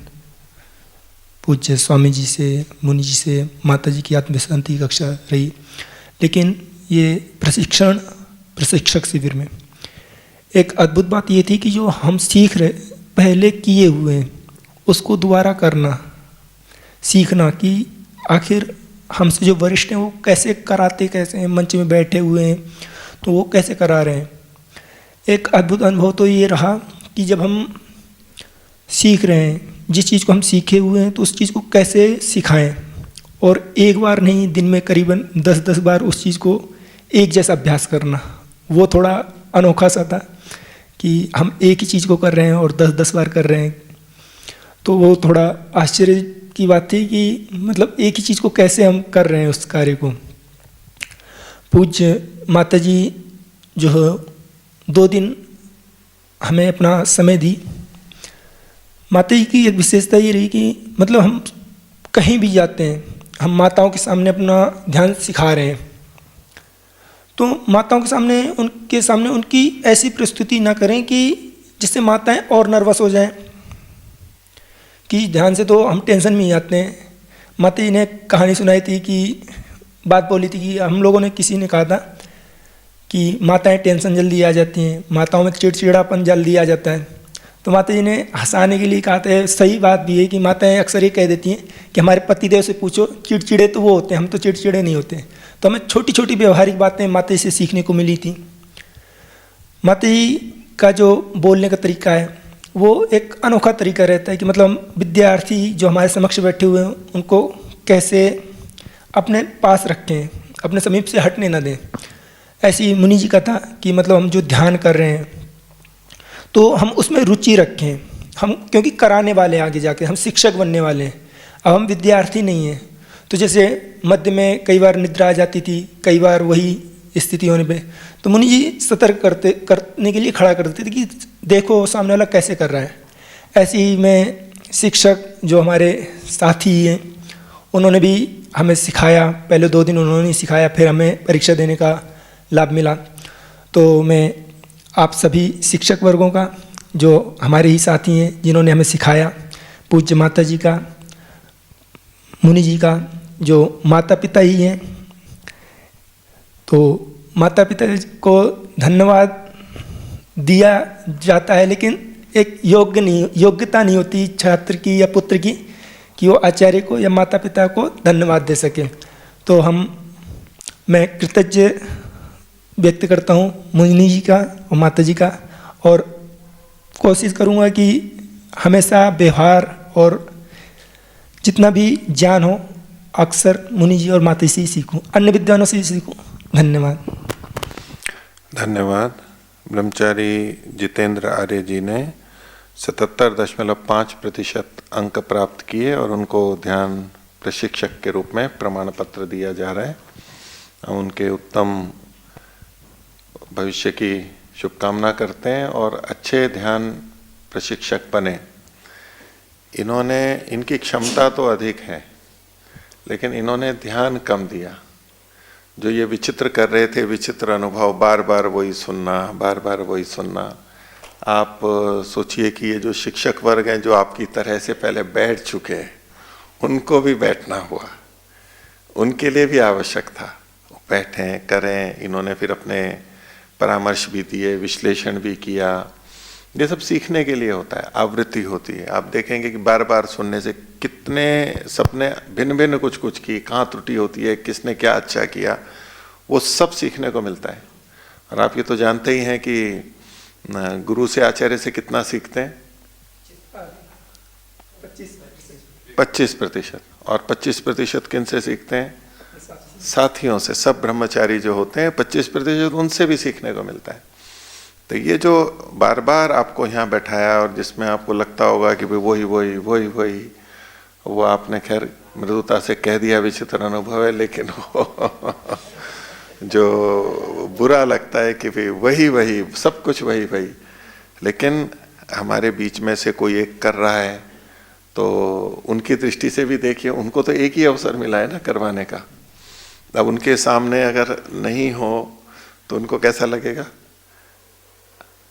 पूज्य स्वामी जी से, मुनि जी से, माता जी की आत्म शांति कक्षा रही। लेकिन ये प्रशिक्षक शिविर में एक अद्भुत बात ये थी कि जो हम सीख रहे पहले किए हुए उसको दोबारा करना, सीखना कि आखिर हमसे जो वरिष्ठ हैं वो कैसे कराते, कैसे हैं, मंच में बैठे हुए हैं तो वो कैसे करा रहे हैं। एक अद्भुत अनुभव तो ये रहा कि जब हम सीख रहे हैं, जिस चीज़ को हम सीखे हुए हैं तो उस चीज़ को कैसे सिखाएं, और एक बार नहीं, दिन में करीबन 10-10 बार उस चीज़ को एक जैसा अभ्यास करना, वो थोड़ा अनोखा सा था कि हम एक ही चीज़ को कर रहे हैं और 10-10 बार कर रहे हैं। तो वो थोड़ा आश्चर्य की बात थी कि मतलब एक ही चीज़ को कैसे हम कर रहे हैं उस कार्य को। पूज्य माता जी जो है 2 दिन हमें अपना समय दी। माता जी की एक विशेषता ये रही कि मतलब हम कहीं भी जाते हैं, हम माताओं के सामने अपना ध्यान सिखा रहे हैं, तो माताओं के सामने उनकी ऐसी प्रस्तुति ना करें कि जिससे माताएं और नर्वस हो जाएं, कि ध्यान से तो हम टेंशन में ही आते हैं। माता जी ने कहानी सुनाई थी कि बात बोली थी कि हम लोगों ने, किसी ने कहा था कि माताएं टेंशन जल्दी आ जाती हैं, माताओं में चिड़चिड़ापन जल्दी आ जाता है। तो माता जी ने हंसाने के लिए कहा था, सही बात भी है कि माताएं अक्सर ये कह देती हैं कि हमारे पतिदेव से पूछो, चिड़चिड़े तो वो होते हैं, हम तो चिड़चिड़े नहीं होते। तो हमें छोटी छोटी व्यवहारिक बातें माता जी से सीखने को मिली थी। माता जी का जो बोलने का तरीका है वो एक अनोखा तरीका रहता है कि मतलब विद्यार्थी जो हमारे समक्ष बैठे हुए हैं उनको कैसे अपने पास रखें, अपने समीप से हटने ना दें। ऐसी मुनि जी का था कि मतलब हम जो ध्यान कर रहे हैं तो हम उसमें रुचि रखें, हम क्योंकि कराने वाले आगे जाके, हम शिक्षक बनने वाले हैं, अब हम विद्यार्थी नहीं हैं। तो जैसे मध्य में कई बार निद्रा आ जाती थी, कई बार वही स्थिति होने पे तो मुनि जी सतर्क करने के लिए खड़ा कर देते थे कि देखो सामने वाला कैसे कर रहा है। ऐसे ही में शिक्षक जो हमारे साथी हैं उन्होंने भी हमें सिखाया, पहले 2 दिन उन्होंने सिखाया, फिर हमें परीक्षा देने का लाभ मिला। तो मैं आप सभी शिक्षक वर्गों का जो हमारे ही साथी हैं जिन्होंने हमें सिखाया, पूज्य माता जी का, मुनि जी का, जो माता पिता ही हैं, तो माता पिता को धन्यवाद दिया जाता है, लेकिन एक योग्यता नहीं होती छात्र की या पुत्र की कि वो आचार्य को या माता पिता को धन्यवाद दे सके। तो मैं कृतज्ञ व्यक्त करता हूँ मुनि जी का और माता जी का, और कोशिश करूँगा कि हमेशा व्यवहार और जितना भी ज्ञान हो अक्सर मुनि जी और माता जी से ही सीखूँ, अन्य विद्वानों से ही सीखूँ। धन्यवाद। धन्यवाद। ब्रह्मचारी जितेंद्र आर्य जी ने 77.5% अंक प्राप्त किए और उनको ध्यान प्रशिक्षक के रूप में प्रमाण पत्र दिया जा रहा है। हम उनके उत्तम भविष्य की शुभकामना करते हैं और अच्छे ध्यान प्रशिक्षक बने। इनकी क्षमता तो अधिक है, लेकिन इन्होंने ध्यान कम दिया। जो ये विचित्र कर रहे थे, विचित्र अनुभव, बार बार वही सुनना, बार बार वही सुनना। आप सोचिए कि ये जो शिक्षक वर्ग हैं जो आपकी तरह से पहले बैठ चुके हैं, उनको भी बैठना हुआ, उनके लिए भी आवश्यक था बैठें करें। इन्होंने फिर अपने परामर्श भी दिए, विश्लेषण भी किया। ये सब सीखने के लिए होता है, आवृत्ति होती है। आप देखेंगे कि बार बार सुनने से कितने सपने भिन्न भिन्न कुछ कुछ की, कहाँ त्रुटि होती है, किसने क्या अच्छा किया, वो सब सीखने को मिलता है। और आप ये तो जानते ही हैं कि गुरु से आचार्य से कितना सीखते हैं, 25%। और 25% किन से सीखते हैं? साथियों से। सब ब्रह्मचारी जो होते हैं 25% उनसे भी सीखने को मिलता है। तो ये जो बार बार आपको यहाँ बैठाया और जिसमें आपको लगता होगा कि भाई वही वही वही वही, वो आपने खैर मृदुता से कह दिया विचित्र अनुभव है, लेकिन वो जो बुरा लगता है कि भाई वही वही सब कुछ वही वही, लेकिन हमारे बीच में से कोई एक कर रहा है तो उनकी दृष्टि से भी देखिए, उनको तो एक ही अवसर मिला है ना करवाने का। अब उनके सामने अगर नहीं हो तो उनको कैसा लगेगा?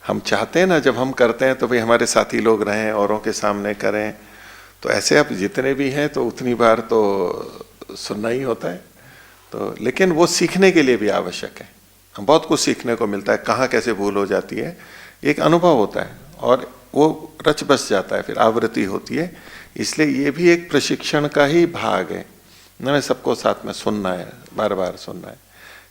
हम चाहते हैं ना जब हम करते हैं तो भाई हमारे साथी लोग रहें, औरों के सामने करें। तो ऐसे आप जितने भी हैं तो उतनी बार तो सुनना ही होता है। तो लेकिन वो सीखने के लिए भी आवश्यक है। हम बहुत कुछ सीखने को मिलता है, कहाँ कैसे भूल हो जाती है, एक अनुभव होता है और वो रच बस जाता है, फिर आवृत्ति होती है। इसलिए ये भी एक प्रशिक्षण का ही भाग है। मैंने सबको साथ में सुनना है, बार बार सुनना है।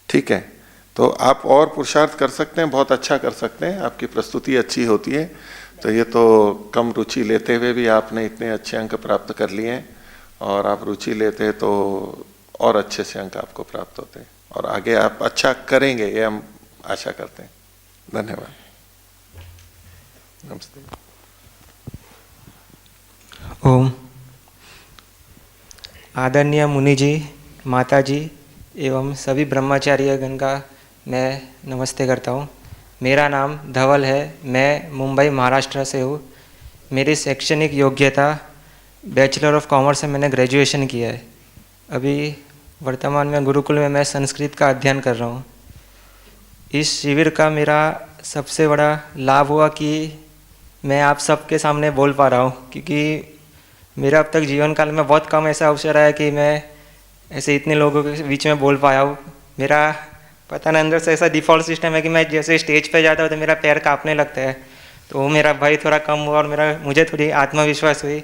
ठीक है, तो आप और पुरुषार्थ कर सकते हैं, बहुत अच्छा कर सकते हैं, आपकी प्रस्तुति अच्छी होती है। तो ये तो कम रुचि लेते हुए भी आपने इतने अच्छे अंक प्राप्त कर लिए हैं, और आप रुचि लेते हैं तो और अच्छे से अंक आपको प्राप्त होते हैं, और आगे आप अच्छा करेंगे ये हम आशा करते हैं। धन्यवाद। नमस्ते। ओम। आदरणीय मुनि जी, माता जी एवं सभी ब्रह्मचार्यगण का मैं नमस्ते करता हूँ। मेरा नाम धवल है, मैं मुंबई महाराष्ट्र से हूँ। मेरी शैक्षणिक योग्यता बैचलर ऑफ कॉमर्स से मैंने ग्रेजुएशन किया है। अभी वर्तमान में गुरुकुल में मैं संस्कृत का अध्ययन कर रहा हूँ। इस शिविर का मेरा सबसे बड़ा लाभ हुआ कि मैं आप सबके सामने बोल पा रहा हूँ, क्योंकि मेरा अब तक जीवन काल में बहुत कम ऐसा अवसर आया कि मैं ऐसे इतने लोगों के बीच में बोल पाया हूँ। मेरा पता नहीं अंदर से ऐसा डिफ़ॉल्ट सिस्टम है कि मैं जैसे स्टेज पे जाता हूँ तो मेरा पैर कांपने लगता है, तो वो मेरा भय थोड़ा कम हुआ और मुझे थोड़ी आत्मविश्वास हुई।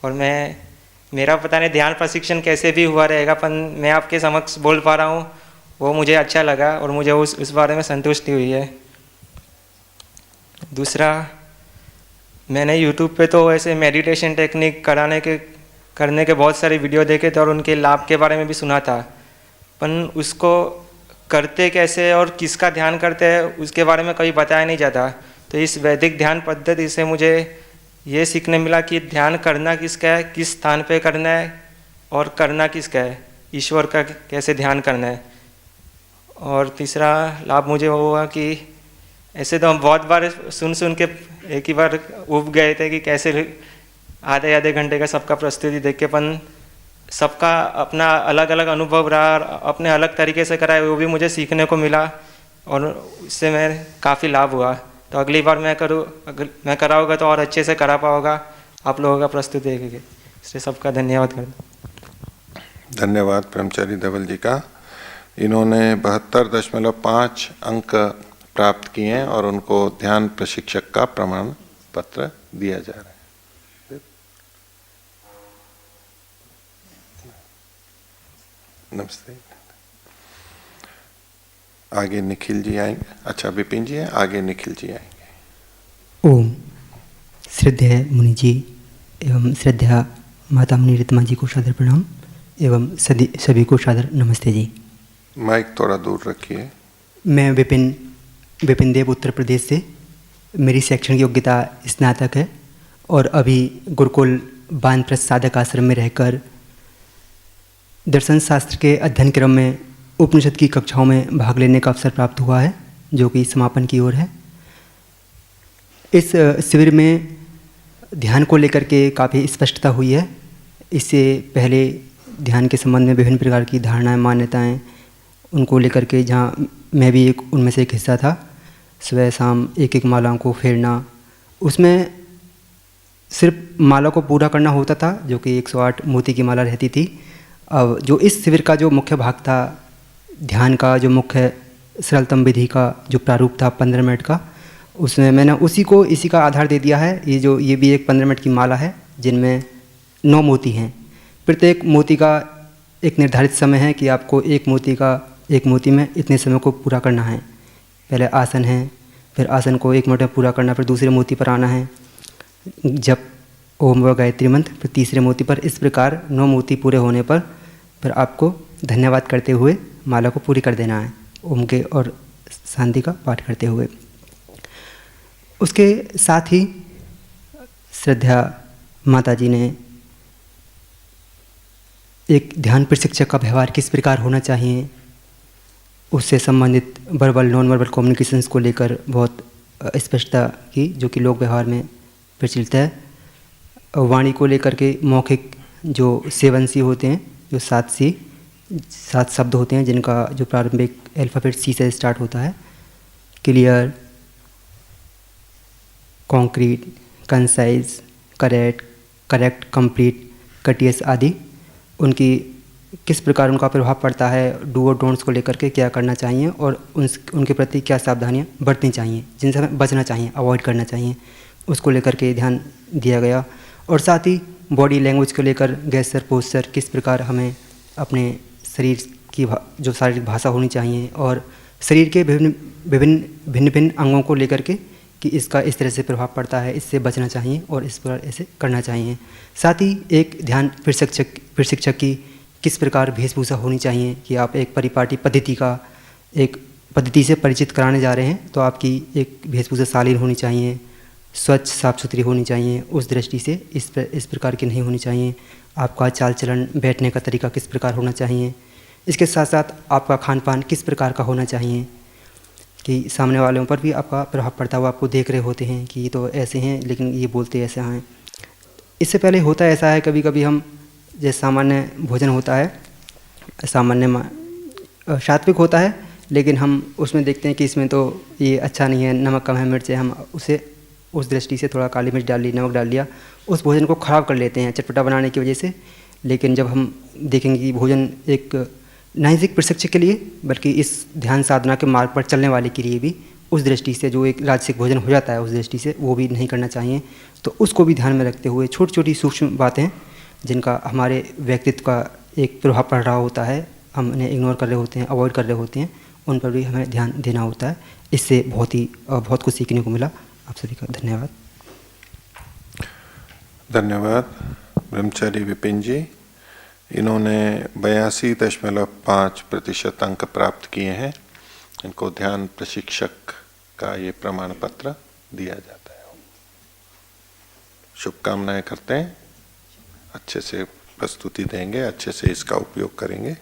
और मेरा पता नहीं ध्यान प्रशिक्षण कैसे भी हुआ रहेगा, पर मैं आपके समक्ष बोल पा रहा हूँ, वो मुझे अच्छा लगा और मुझे उस बारे में संतुष्टि हुई है। दूसरा, मैंने यूट्यूब पे तो ऐसे मेडिटेशन टेक्निक करने के बहुत सारे वीडियो देखे थे और उनके लाभ के बारे में भी सुना था, पर उसको करते कैसे और किसका ध्यान करते हैं उसके बारे में कभी बताया नहीं जाता। तो इस वैदिक ध्यान पद्धति से मुझे ये सीखने मिला कि ध्यान करना किसका है, किस स्थान पे करना है और करना किसका है, ईश्वर का कैसे ध्यान करना है। और तीसरा लाभ मुझे हुआ कि ऐसे तो हम बहुत बार सुन के एक ही बार उब गए थे कि कैसे आधे घंटे का सबका प्रस्तुति देख के, अपन सबका अपना अलग अलग अनुभव रहा, अपने अलग तरीके से कराए, वो भी मुझे सीखने को मिला और उससे मैं काफ़ी लाभ हुआ। तो अगली बार मैं कराऊँगा तो और अच्छे से करा पाऊँगा आप लोगों का प्रस्तुति देखेंगे। इसलिए सबका धन्यवाद करता हूँ। धन्यवाद ब्रह्मचारी धवल जी का। इन्होंने 72.5 अंक प्राप्त किए हैं और उनको ध्यान प्रशिक्षक का प्रमाण पत्र दिया जा रहा है। नमस्ते। आगे निखिल जी आएंगे। अच्छा, विपिन जी हैं, आगे निखिल जी आएंगे। ओम। श्रद्धेय मुनि जी एवं श्रद्धेय माता मुनि रितमा जी को सादर प्रणाम एवं सभी को सादर नमस्ते जी। माइक थोड़ा दूर रखिए। मैं विपिन देव उत्तर प्रदेश से, मेरी शैक्षणिक योग्यता स्नातक है और अभी गुरुकुल वानप्रस्थ साधक आश्रम में रहकर दर्शन शास्त्र के अध्ययन क्रम में उपनिषद की कक्षाओं में भाग लेने का अवसर प्राप्त हुआ है, जो कि समापन की ओर है। इस शिविर में ध्यान को लेकर के काफ़ी स्पष्टता हुई है। इससे पहले ध्यान के संबंध में विभिन्न प्रकार की धारणाएं, मान्यताएं, उनको लेकर के, जहाँ मैं भी उनमें से एक हिस्सा था, सुबह शाम एक मालाओं को फेरना, उसमें सिर्फ माला को पूरा करना होता था, जो कि 108 मोती की माला रहती थी। अब जो इस शिविर का जो मुख्य भाग था, ध्यान का जो मुख्य सरलतम विधि का जो प्रारूप था 15 मिनट का, उसमें मैंने इसी का आधार दे दिया है। ये भी एक 15 मिनट की माला है जिनमें 9 मोती हैं। प्रत्येक मोती का एक निर्धारित समय है कि आपको एक मोती में इतने समय को पूरा करना है। पहले आसन है, फिर आसन को 1 मिनट में पूरा करना, फिर दूसरे मोती पर आना है, जब ओम व गायत्री मंत्र, फिर तीसरे मोती पर। इस प्रकार 9 मोती पूरे होने पर फिर आपको धन्यवाद करते हुए माला को पूरी कर देना है, ओम के और शांति का पाठ करते हुए। उसके साथ ही श्रद्धा माता जी ने एक ध्यान प्रशिक्षक का व्यवहार किस प्रकार होना चाहिए, उससे संबंधित वर्बल नॉन वर्बल कम्युनिकेशंस को लेकर बहुत स्पष्टता की, जो कि लोक व्यवहार में प्रचलित है। वाणी को लेकर के मौखिक जो 7 सी होते हैं, जो 7 शब्द होते हैं, जिनका जो प्रारंभिक अल्फ़ाबेट सी से स्टार्ट होता है, clear, concrete, concise, correct, complete, courteous आदि, उनकी किस प्रकार उनका प्रभाव पड़ता है, डू और डोंट्स को लेकर के क्या करना चाहिए और उनके प्रति क्या सावधानियां बरतनी चाहिए, जिनसे हमें बचना चाहिए, अवॉइड करना चाहिए, उसको लेकर के ध्यान दिया गया। और साथ ही बॉडी लैंग्वेज को लेकर गेस्चर, पोस्चर, किस प्रकार हमें अपने शरीर की जो शारीरिक भाषा होनी चाहिए और शरीर के भिन्न भिन्न अंगों को लेकर के कि इसका इस तरह से प्रभाव पड़ता है, इससे बचना चाहिए और इस पर ऐसे करना चाहिए। साथ ही एक ध्यान प्रशिक्षक की किस प्रकार वेशभूषा होनी चाहिए कि आप एक परिपाटी पद्धति से परिचित कराने जा रहे हैं तो आपकी एक वेशभूषा शालीन होनी चाहिए, स्वच्छ साफ सुथरी होनी चाहिए। उस दृष्टि से इस प्रकार की नहीं होनी चाहिए। आपका चाल चलन, बैठने का तरीका किस प्रकार होना चाहिए। इसके साथ साथ आपका खान पान किस प्रकार का होना चाहिए कि सामने वालों पर भी आपका प्रभाव पड़ता हुआ आपको देख रहे होते हैं कि ये तो ऐसे हैं लेकिन ये बोलते ऐसे हैं। इससे पहले होता ऐसा है कभी कभी हम जैसे सामान्य भोजन होता है, सामान्य सात्विक होता है, लेकिन हम उसमें देखते हैं कि इसमें तो ये अच्छा नहीं है, नमक कम है, मिर्च है, हम उसे उस दृष्टि से थोड़ा काली मिर्च डाल ली, नमक डाल लिया, उस भोजन को ख़राब कर लेते हैं चटपटा बनाने की वजह से। लेकिन जब हम देखेंगे कि भोजन एक नैतिक प्रशिक्षक के लिए बल्कि इस ध्यान साधना के मार्ग पर चलने वाले के लिए भी उस दृष्टि से जो एक राजसिक भोजन हो जाता है उस दृष्टि से वो भी नहीं करना चाहिए। तो उसको भी ध्यान में रखते हुए छोटी छोटी सूक्ष्म बातें जिनका हमारे व्यक्तित्व का एक प्रभाव पड़ रहा होता है, हम उन्हें इग्नोर कर रहे होते हैं, अवॉइड कर रहे होते हैं, उन पर भी हमें ध्यान देना होता है। इससे बहुत कुछ सीखने को मिला। आप सभी का धन्यवाद। धन्यवाद ब्रह्मचारी विपिन जी। इन्होंने 82.5% अंक प्राप्त किए हैं। इनको ध्यान प्रशिक्षक का ये प्रमाण पत्र दिया जाता है। शुभकामनाएं करते हैं, अच्छे से प्रस्तुति देंगे, अच्छे से इसका उपयोग करेंगे।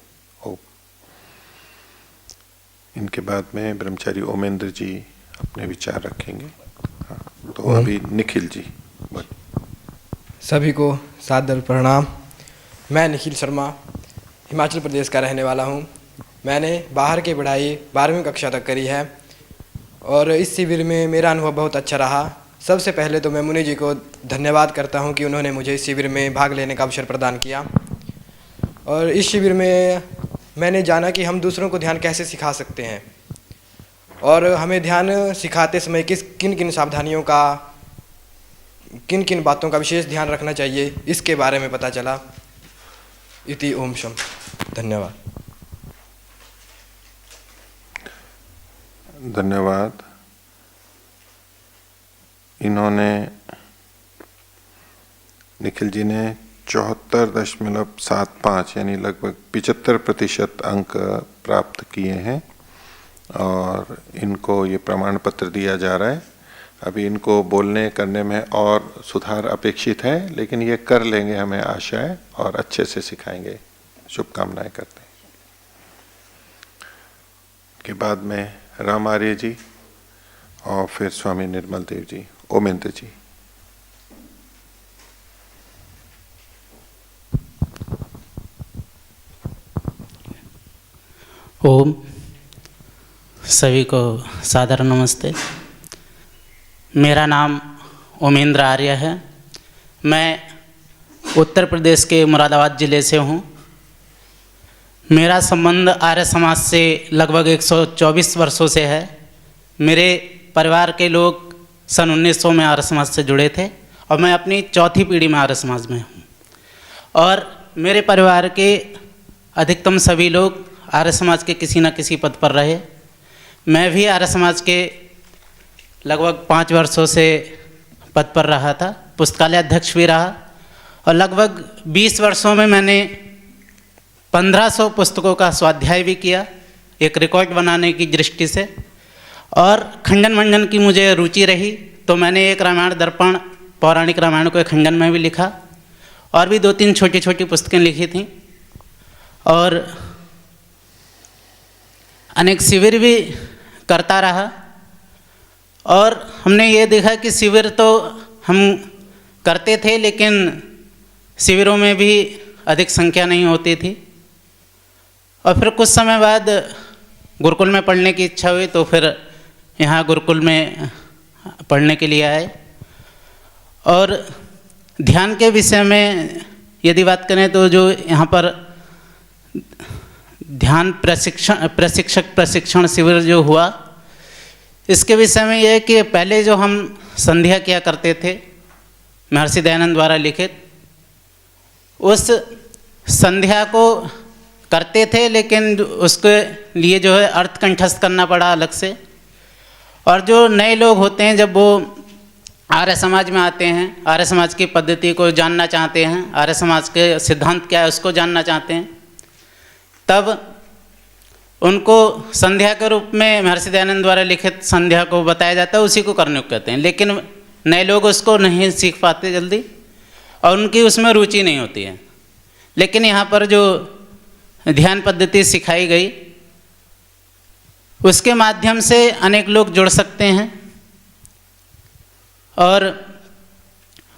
इनके बाद में ब्रह्मचारी ओमेंद्र जी अपने विचार रखेंगे। हाँ, तो अभी निखिल जी। सभी को सादर प्रणाम। मैं निखिल शर्मा हिमाचल प्रदेश का रहने वाला हूँ। मैंने बाहर की पढ़ाई 12वीं कक्षा तक करी है और इस शिविर में मेरा अनुभव बहुत अच्छा रहा। सबसे पहले तो मैं मुनि जी को धन्यवाद करता हूँ कि उन्होंने मुझे इस शिविर में भाग लेने का अवसर प्रदान किया। और इस शिविर में मैंने जाना कि हम दूसरों को ध्यान कैसे सिखा सकते हैं और हमें ध्यान सिखाते समय किन किन सावधानियों का, किन किन बातों का विशेष ध्यान रखना चाहिए, इसके बारे में पता चला। इति ओम शम। धन्यवाद। धन्यवाद। इन्होंने, निखिल जी ने 74.75 यानी लगभग 75% अंक प्राप्त किए हैं और इनको ये प्रमाण पत्र दिया जा रहा है। अभी इनको बोलने करने में और सुधार अपेक्षित है, लेकिन ये कर लेंगे, हमें आशा है, और अच्छे से सिखाएंगे। शुभकामनाएं करते हैं। के बाद में राम आर्य जी और फिर स्वामी निर्मल देव जी। ओमेंद्र जी। ओम। सभी को सादर नमस्ते। मेरा नाम ओमेंद्र आर्य है। मैं उत्तर प्रदेश के मुरादाबाद ज़िले से हूँ। मेरा संबंध आर्य समाज से लगभग 124 वर्षों से है। मेरे परिवार के लोग सन 1900 में आर्य समाज से जुड़े थे और मैं अपनी चौथी पीढ़ी में आर्य समाज में हूँ। और मेरे परिवार के अधिकतम सभी लोग आर्य समाज के किसी न किसी पद पर रहे। मैं भी आर्य समाज के लगभग 5 वर्षों से पद पर रहा था, पुस्तकालय अध्यक्ष भी रहा और लगभग 20 वर्षों में मैंने 1500 पुस्तकों का स्वाध्याय भी किया, एक रिकॉर्ड बनाने की दृष्टि से। और खंडन मंडन की मुझे रुचि रही तो मैंने एक रामायण दर्पण, पौराणिक रामायण को एक खंडन में भी लिखा और भी 2-3 छोटी छोटी पुस्तकें लिखी थीं। और अनेक शिविर भी करता रहा और हमने ये देखा कि शिविर तो हम करते थे लेकिन शिविरों में भी अधिक संख्या नहीं होती थी। और फिर कुछ समय बाद गुरुकुल में पढ़ने की इच्छा हुई तो फिर यहाँ गुरुकुल में पढ़ने के लिए आए। और ध्यान के विषय में यदि बात करें तो जो यहाँ पर ध्यान प्रशिक्षण शिविर जो हुआ, इसके विषय में यह है कि पहले जो हम संध्या किया करते थे महर्षि दयानंद द्वारा लिखित, उस संध्या को करते थे, लेकिन उसके लिए जो है अर्थ कंठस्थ करना पड़ा अलग से। और जो नए लोग होते हैं जब वो आर्य समाज में आते हैं, आर्य समाज की पद्धति को जानना चाहते हैं, आर्य समाज के सिद्धांत क्या है उसको जानना चाहते हैं, तब उनको संध्या के रूप में महर्षि दयानंद द्वारा लिखित संध्या को बताया जाता है, उसी को करने को कहते हैं। लेकिन नए लोग उसको नहीं सीख पाते जल्दी और उनकी उसमें रुचि नहीं होती है। लेकिन यहाँ पर जो ध्यान पद्धति सिखाई गई उसके माध्यम से अनेक लोग जुड़ सकते हैं और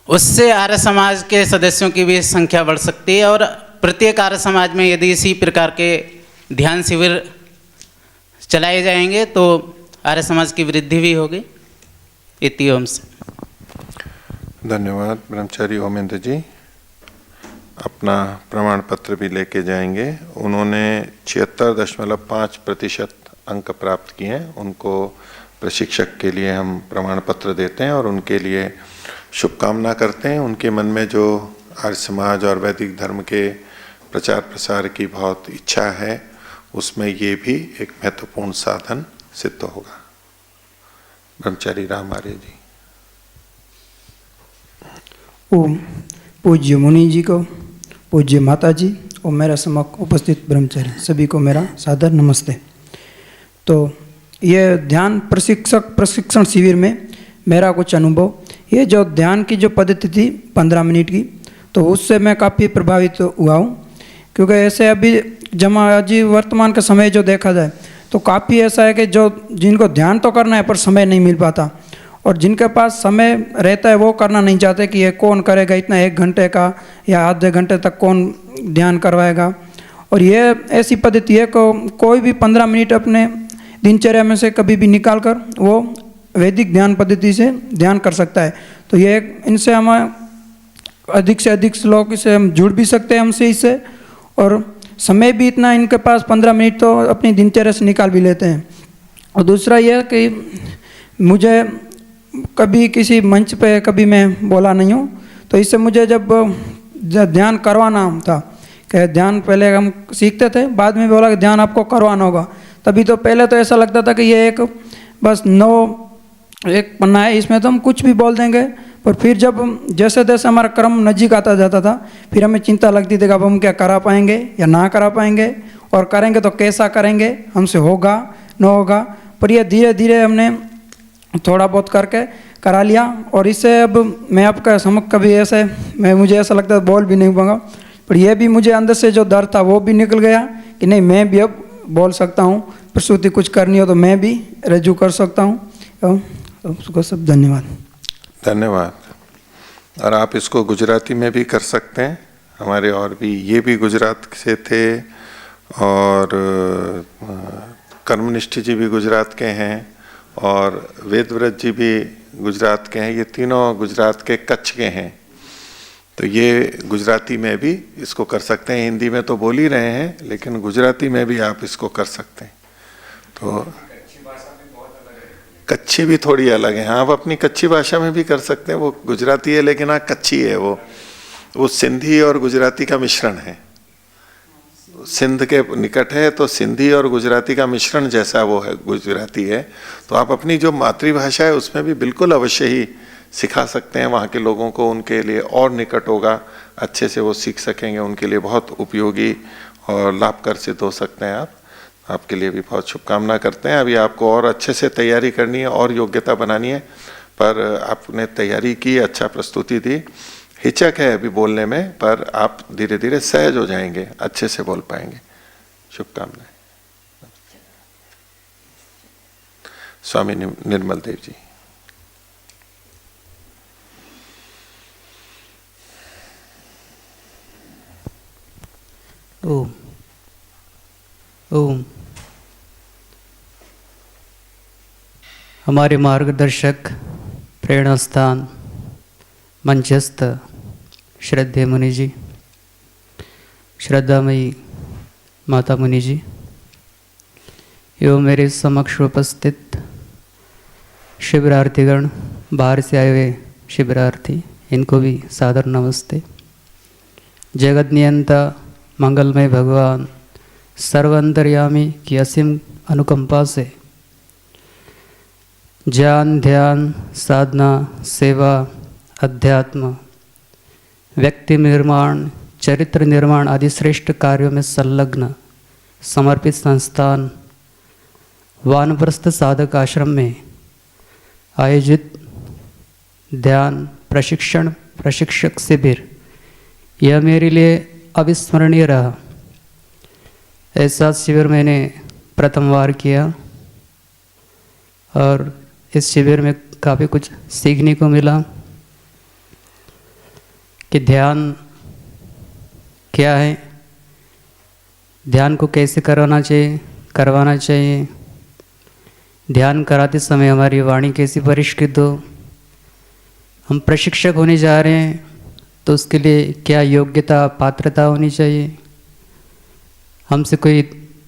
उससे आर्य समाज के सदस्यों की भी संख्या बढ़ सकती है। और प्रत्येक आर्य समाज में यदि इसी प्रकार के ध्यान शिविर चलाए जाएंगे तो आर्य समाज की वृद्धि भी होगी। इति ओम से। धन्यवाद ब्रह्मचारी ओमेंद्र जी। अपना प्रमाण पत्र भी लेके जाएंगे। उन्होंने 76.5% अंक प्राप्त किए हैं। उनको प्रशिक्षक के लिए हम प्रमाण पत्र देते हैं और उनके लिए शुभकामना करते हैं। उनके मन में जो आर्य समाज और वैदिक धर्म के प्रचार प्रसार की बहुत इच्छा है, उसमें ये भी एक महत्वपूर्ण साधन सिद्ध होगा। ब्रह्मचारी राम आर्य जी। ओम पूज्य मुनि जी को, पूज्य माता जी और मेरा समक्ष उपस्थित ब्रह्मचारी सभी को मेरा सादर नमस्ते। तो ये ध्यान प्रशिक्षण शिविर में मेरा कुछ अनुभव, ये जो ध्यान की जो पद्धति थी 15 मिनट की, तो उससे मैं काफ़ी प्रभावित हुआ हूँ। क्योंकि ऐसे अभी जी वर्तमान का समय जो देखा जाए तो काफ़ी ऐसा है कि जो जिनको ध्यान तो करना है पर समय नहीं मिल पाता, और जिनके पास समय रहता है वो करना नहीं चाहते कि ये कौन करेगा इतना 1 घंटे का या आधे घंटे तक कौन ध्यान करवाएगा। और ये ऐसी पद्धति है को कोई भी 15 मिनट अपने दिनचर्या में से कभी भी निकाल कर वो वैदिक ध्यान पद्धति से ध्यान कर सकता है। तो ये इनसे हम अधिक से अधिक लोग से हम जुड़ भी सकते हैं हमसे इससे, और समय भी इतना इनके पास 15 मिनट तो अपनी दिनचर्या से निकाल भी लेते हैं। और दूसरा यह कि मुझे कभी किसी मंच पे कभी मैं बोला नहीं हूँ, तो इससे मुझे जब ध्यान करवाना था कि ध्यान पहले हम सीखते थे, बाद में बोला कि ध्यान आपको करवाना होगा। तभी तो पहले तो ऐसा लगता था कि ये एक बस एक पन्ना है, इसमें तो हम कुछ भी बोल देंगे। पर फिर जब जैसे जैसे हमारा क्रम नज़दीक आता जाता था, फिर हमें चिंता लगती थी कि अब हम क्या करा पाएंगे या ना करा पाएंगे, और करेंगे तो कैसा करेंगे, हमसे होगा न होगा। पर ये धीरे धीरे हमने थोड़ा बहुत करके करा लिया, और इससे अब मैं आपका समक्ष कभी ऐसे मुझे ऐसा लगता है बोल भी नहीं पाऊंगा, पर यह भी मुझे अंदर से जो डर था वो भी निकल गया कि नहीं, मैं भी अब बोल सकता हूँ, प्रस्तुति कुछ करनी हो तो मैं भी रजू कर सकता हूँ। उसको सब धन्यवाद। धन्यवाद। और आप इसको गुजराती में भी कर सकते हैं। हमारे और भी ये भी गुजरात से थे, और कर्मनिष्ठ जी भी गुजरात के हैं, और वेदव्रत जी भी गुजरात के हैं। ये तीनों गुजरात के कच्छ के हैं। तो ये गुजराती में भी इसको कर सकते हैं। हिंदी में तो बोल ही रहे हैं, लेकिन गुजराती में भी आप इसको कर सकते हैं। तो कच्छी भी थोड़ी अलग है। हाँ, आप अपनी कच्छी भाषा में भी कर सकते हैं। वो गुजराती है लेकिन हाँ कच्छी है। वो सिंधी और गुजराती का मिश्रण है। सिंध के निकट है तो सिंधी और गुजराती का मिश्रण जैसा वो है, गुजराती है। तो आप अपनी जो मातृभाषा है उसमें भी बिल्कुल अवश्य ही सिखा सकते हैं वहाँ के लोगों को। उनके लिए और निकट होगा, अच्छे से वो सीख सकेंगे, उनके लिए बहुत उपयोगी और लाभकर सिद्ध हो सकते हैं। आप आपके लिए भी बहुत शुभकामना करते हैं। अभी आपको और अच्छे से तैयारी करनी है और योग्यता बनानी है, पर आपने तैयारी की, अच्छा प्रस्तुति दी। हिचक है अभी बोलने में, पर आप धीरे धीरे सहज हो जाएंगे, अच्छे से बोल पाएंगे। शुभकामनाएं। स्वामी निर्मल देव जी। ओम ओम। हमारे मार्गदर्शक, प्रेरणा स्थान, मंचस्थ श्रद्धेय मुनि जी, श्रद्धामयी माता मुनि जी, एवं मेरे समक्ष उपस्थित शिविरार्थीगण, बाहर से आए हुए शिविरार्थी, इनको भी सादर नमस्ते। जगत नियंता मंगलमय भगवान सर्वांतर्यामी की असीम अनुकंपा से ज्ञान, ध्यान, साधना, सेवा, अध्यात्म, व्यक्ति निर्माण, चरित्र निर्माण आदि श्रेष्ठ कार्यों में संलग्न समर्पित संस्थान वानप्रस्थ साधक आश्रम में आयोजित ध्यान प्रशिक्षक शिविर यह मेरे लिए अविस्मरणीय रहा। ऐसा शिविर मैंने प्रथम बार किया और इस शिविर में काफ़ी कुछ सीखने को मिला कि ध्यान क्या है, ध्यान को कैसे करवाना चाहिए, ध्यान कराते समय हमारी वाणी कैसी परिष्कृत हो, हम प्रशिक्षक होने जा रहे हैं तो उसके लिए क्या योग्यता पात्रता होनी चाहिए, हमसे कोई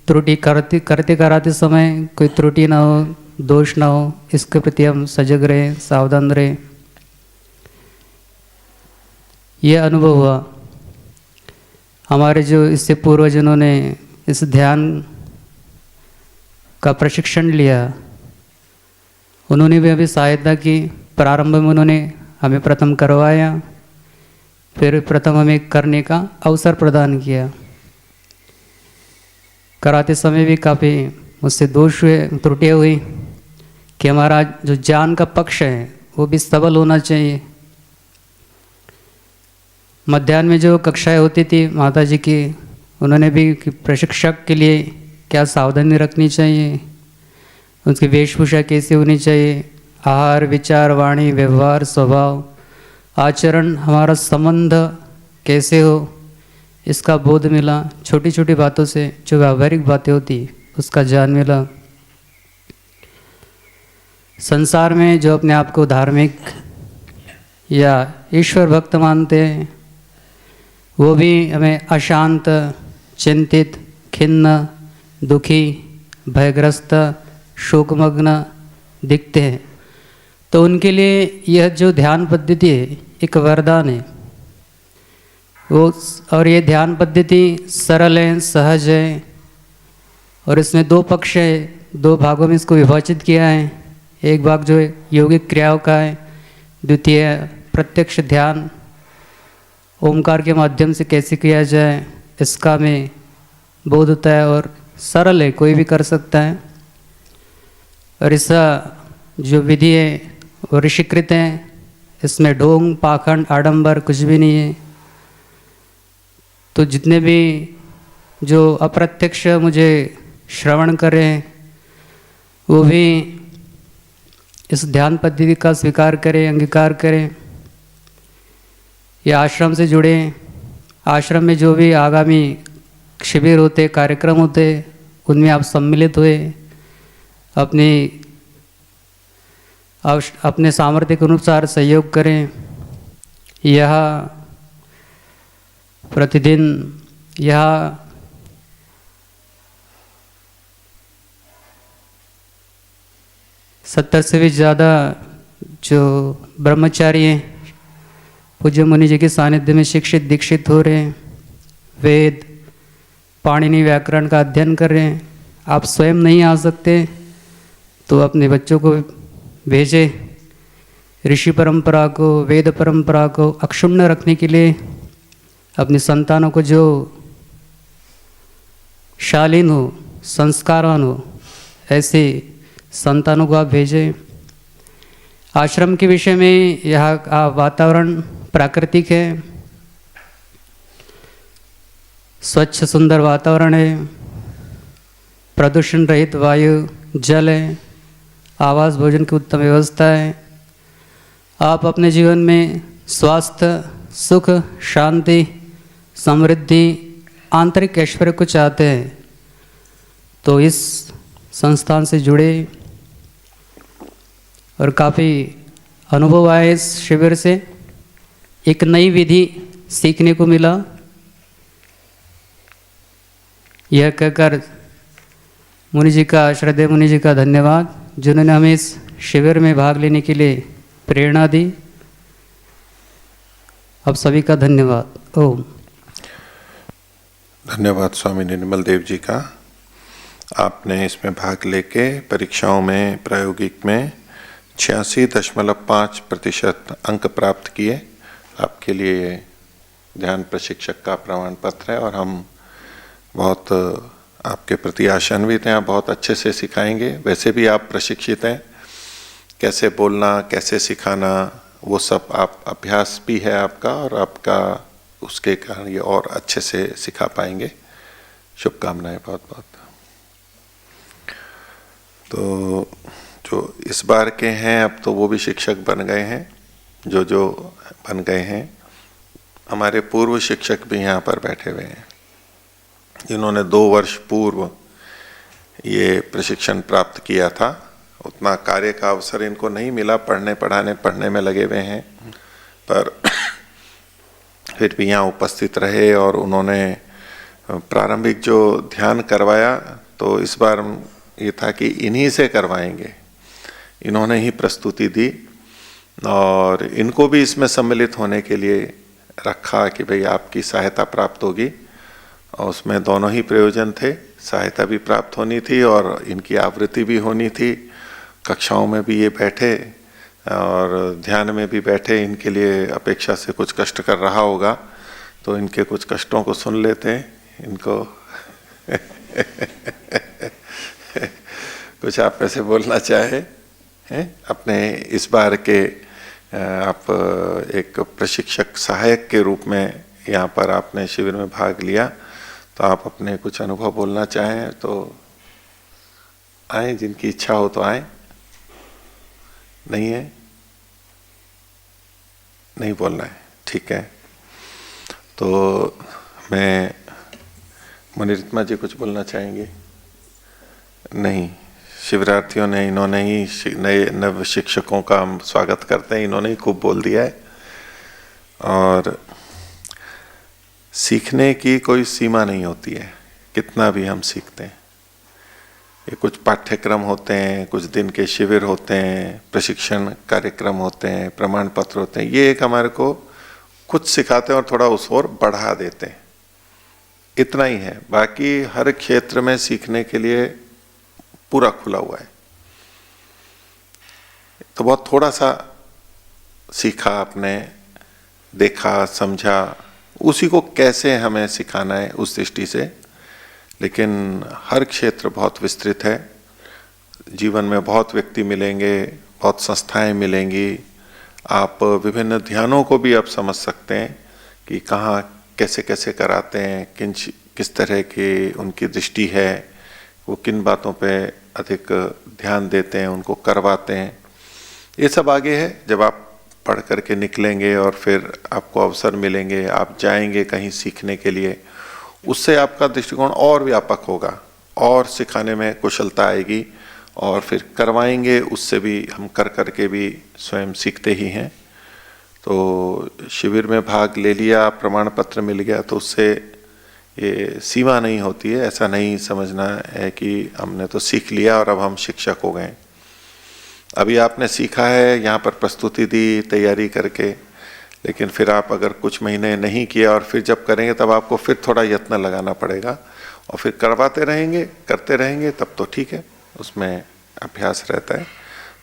त्रुटि कराते समय कोई त्रुटि ना हो, दोष ना हो, इसके प्रति हम सजग रहें, सावधान रहें। यह अनुभव हुआ। हमारे जो इससे पूर्वजनों ने इस ध्यान का प्रशिक्षण लिया, उन्होंने भी हमें सहायता की। प्रारंभ में उन्होंने हमें प्रथम करवाया, फिर प्रथम हमें करने का अवसर प्रदान किया। कराते समय भी काफ़ी मुझसे दोष हुए, त्रुटियाँ हुई कि हमारा जो ज्ञान का पक्ष है वो भी सबल होना चाहिए। मध्याह्न में जो कक्षाएं होती थी माता जी की, उन्होंने भी कि प्रशिक्षक के लिए क्या सावधानी रखनी चाहिए, उनकी वेशभूषा कैसी होनी चाहिए, आहार, विचार, वाणी, व्यवहार, स्वभाव, आचरण, हमारा संबंध कैसे हो, इसका बोध मिला। छोटी छोटी बातों से जो व्यावहारिक बातें होती उसका ज्ञान मिला। संसार में जो अपने आप को धार्मिक या ईश्वर भक्त मानते हैं वो भी हमें अशांत, चिंतित, खिन्न, दुखी, भयग्रस्त, शोकमग्न दिखते हैं। तो उनके लिए यह जो ध्यान पद्धति है एक वरदान है। और ये ध्यान पद्धति सरल है, सहज है और इसमें दो पक्ष है, दो भागों में इसको विभाजित किया है। एक भाग जो है यौगिक क्रियाओं का है, द्वितीय प्रत्यक्ष ध्यान ओमकार के माध्यम से कैसे किया जाए इसका में बोध होता है और सरल है, कोई भी कर सकता है। और इसका जो विधि है वो ऋषिकृत है, इसमें ढोंग, पाखंड, आडंबर कुछ भी नहीं है। तो जितने भी जो अप्रत्यक्ष मुझे श्रवण करें वो भी इस ध्यान पद्धति का स्वीकार करें, अंगीकार करें। या आश्रम से जुड़े, आश्रम में जो भी आगामी शिविर होते, कार्यक्रम होते, उनमें आप सम्मिलित हुए, अपने सामर्थ्य के अनुसार सहयोग करें। यह प्रतिदिन 70 से भी ज़्यादा जो ब्रह्मचारी हैं पूज्य मुनि जी के सानिध्य में शिक्षित दीक्षित हो रहे हैं, वेद पाणिनि व्याकरण का अध्ययन कर रहे हैं। आप स्वयं नहीं आ सकते तो अपने बच्चों को भेजें। ऋषि परंपरा को, वेद परंपरा को अक्षुण्ण रखने के लिए अपने संतानों को जो शालीन हो, संस्कारवान हो, ऐसे संतानों को आप भेजें। आश्रम के विषय में यहाँ का वातावरण प्राकृतिक है, स्वच्छ सुंदर वातावरण है, प्रदूषण रहित वायु, जल है, आवास, भोजन की उत्तम व्यवस्था है। आप अपने जीवन में स्वास्थ्य, सुख, शांति, समृद्धि, आंतरिक ऐश्वर्य को चाहते हैं तो इस संस्थान से जुड़े। और काफ़ी अनुभव आए इस शिविर से, एक नई विधि सीखने को मिला। यह कहकर मुनि जी का, श्रद्धेय मुनि जी का धन्यवाद जिन्होंने हमें इस शिविर में भाग लेने के लिए प्रेरणा दी। अब सभी का धन्यवाद। ओम। धन्यवाद स्वामी निर्मल देव जी का। आपने इसमें भाग लेके परीक्षाओं में प्रायोगिक में 86.5% अंक प्राप्त किए। आपके लिए ध्यान प्रशिक्षक का प्रमाण पत्र है और हम बहुत आपके प्रति आशान्वित हैं। आप बहुत अच्छे से सिखाएंगे। वैसे भी आप प्रशिक्षित हैं, कैसे बोलना, कैसे सिखाना, वो सब आप अभ्यास भी है आपका, और आपका उसके कारण ये और अच्छे से सिखा पाएंगे। शुभकामनाएं बहुत बहुत। तो जो इस बार के हैं अब तो वो भी शिक्षक बन गए हैं, जो बन गए हैं। हमारे पूर्व शिक्षक भी यहाँ पर बैठे हुए हैं जिन्होंने 2 वर्ष पूर्व ये प्रशिक्षण प्राप्त किया था। उतना कार्य का अवसर इनको नहीं मिला, पढ़ने में लगे हुए हैं, पर फिर भी यहाँ उपस्थित रहे और उन्होंने प्रारंभिक जो ध्यान करवाया तो इस बार ये था कि इन्हीं से करवाएंगे। इन्होंने ही प्रस्तुति दी और इनको भी इसमें सम्मिलित होने के लिए रखा कि भाई आपकी सहायता प्राप्त होगी, और उसमें दोनों ही प्रयोजन थे। सहायता भी प्राप्त होनी थी और इनकी आवृत्ति भी होनी थी। कक्षाओं में भी ये बैठे और ध्यान में भी बैठे। इनके लिए अपेक्षा से कुछ कष्ट कर रहा होगा, तो इनके कुछ कष्टों को सुन लेते हैं इनको। कुछ आप ऐसे बोलना चाहे हैं अपने इस बार के, आप एक प्रशिक्षक सहायक के रूप में यहाँ पर आपने शिविर में भाग लिया, तो आप अपने कुछ अनुभव बोलना चाहें तो आए, जिनकी इच्छा हो तो आए। नहीं है, नहीं बोलना है, ठीक है। तो मैं मुनिरित्मा जी कुछ बोलना चाहेंगे? नहीं, शिविरार्थियों ने, इन्होंने ही नए नव शिक्षकों का हम स्वागत करते हैं, इन्होंने ही खूब बोल दिया है। और सीखने की कोई सीमा नहीं होती है, कितना भी हम सीखते हैं। ये कुछ पाठ्यक्रम होते हैं, कुछ दिन के शिविर होते हैं, प्रशिक्षण कार्यक्रम होते हैं, प्रमाण पत्र होते हैं, ये एक हमारे को कुछ सिखाते हैं और थोड़ा उस ओर बढ़ा देते हैं, इतना ही है। बाकी हर क्षेत्र में सीखने के लिए पूरा खुला हुआ है। तो बहुत थोड़ा सा सीखा आपने, देखा, समझा, उसी को कैसे हमें सिखाना है उस दृष्टि से। लेकिन हर क्षेत्र बहुत विस्तृत है। जीवन में बहुत व्यक्ति मिलेंगे, बहुत संस्थाएं मिलेंगी। आप विभिन्न ध्यानों को भी आप समझ सकते हैं कि कहाँ कैसे कैसे कराते हैं, किस तरह की उनकी दृष्टि है, वो किन बातों पे अधिक ध्यान देते हैं, उनको करवाते हैं। ये सब आगे है, जब आप पढ़ करके निकलेंगे और फिर आपको अवसर मिलेंगे, आप जाएंगे कहीं सीखने के लिए, उससे आपका दृष्टिकोण और व्यापक होगा और सिखाने में कुशलता आएगी, और फिर करवाएंगे उससे भी हम कर करके भी स्वयं सीखते ही हैं। तो शिविर में भाग ले लिया, प्रमाण पत्र मिल गया, तो उससे ये सीमा नहीं होती है। ऐसा नहीं समझना है कि हमने तो सीख लिया और अब हम शिक्षक हो गए। अभी आपने सीखा है, यहाँ पर प्रस्तुति दी तैयारी करके, लेकिन फिर आप अगर कुछ महीने नहीं किया और फिर जब करेंगे तब आपको फिर थोड़ा यत्न लगाना पड़ेगा, और फिर करवाते रहेंगे, करते रहेंगे, तब तो ठीक है, उसमें अभ्यास रहता है।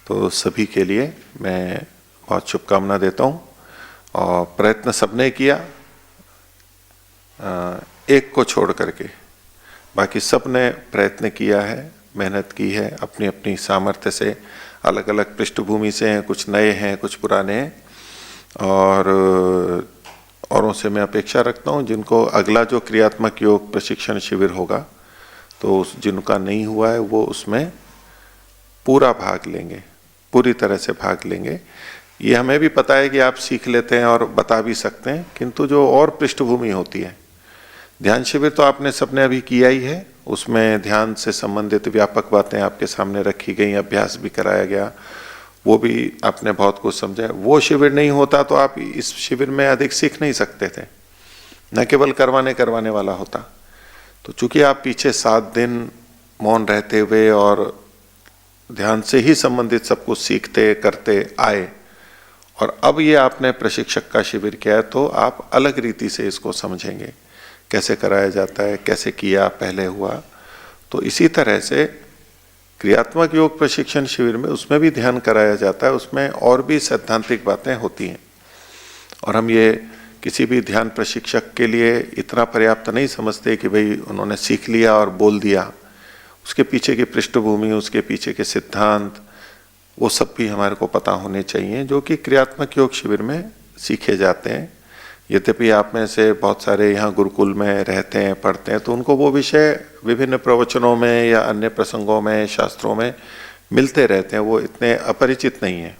तो सभी के लिए मैं बहुत शुभकामना देता हूँ। और प्रयत्न सबने किया, एक को छोड़ करके बाकी सब ने प्रयत्न किया है, मेहनत की है अपनी अपनी सामर्थ्य से। अलग अलग पृष्ठभूमि से हैं, कुछ नए हैं, कुछ पुराने हैं, और औरों से मैं अपेक्षा रखता हूँ जिनको अगला जो क्रियात्मक योग प्रशिक्षण शिविर होगा, तो जिनका नहीं हुआ है वो उसमें पूरा भाग लेंगे, पूरी तरह से भाग लेंगे। ये हमें भी पता है कि आप सीख लेते हैं और बता भी सकते हैं, किंतु जो और पृष्ठभूमि होती है, ध्यान शिविर तो आपने सबने अभी किया ही है, उसमें ध्यान से संबंधित व्यापक बातें आपके सामने रखी गई, अभ्यास भी कराया गया, वो भी आपने बहुत कुछ समझा। वो शिविर नहीं होता तो आप इस शिविर में अधिक सीख नहीं सकते थे, न केवल करवाने वाला होता। तो चूंकि आप पीछे 7 दिन मौन रहते हुए और ध्यान से ही संबंधित सब कुछ सीखते करते आए, और अब ये आपने प्रशिक्षक का शिविर किया है, तो आप अलग रीति से इसको समझेंगे कैसे कराया जाता है, कैसे किया, पहले हुआ। तो इसी तरह से क्रियात्मक योग प्रशिक्षण शिविर में उसमें भी ध्यान कराया जाता है, उसमें और भी सैद्धांतिक बातें होती हैं। और हम ये किसी भी ध्यान प्रशिक्षक के लिए इतना पर्याप्त नहीं समझते कि भाई उन्होंने सीख लिया और बोल दिया। उसके पीछे की पृष्ठभूमि, उसके पीछे के सिद्धांत, वो सब भी हमारे को पता होने चाहिए, जो कि क्रियात्मक योग शिविर में सीखे जाते हैं। यद्यपि आप में से बहुत सारे यहाँ गुरुकुल में रहते हैं, पढ़ते हैं, तो उनको वो विषय विभिन्न प्रवचनों में या अन्य प्रसंगों में, शास्त्रों में मिलते रहते हैं, वो इतने अपरिचित नहीं है।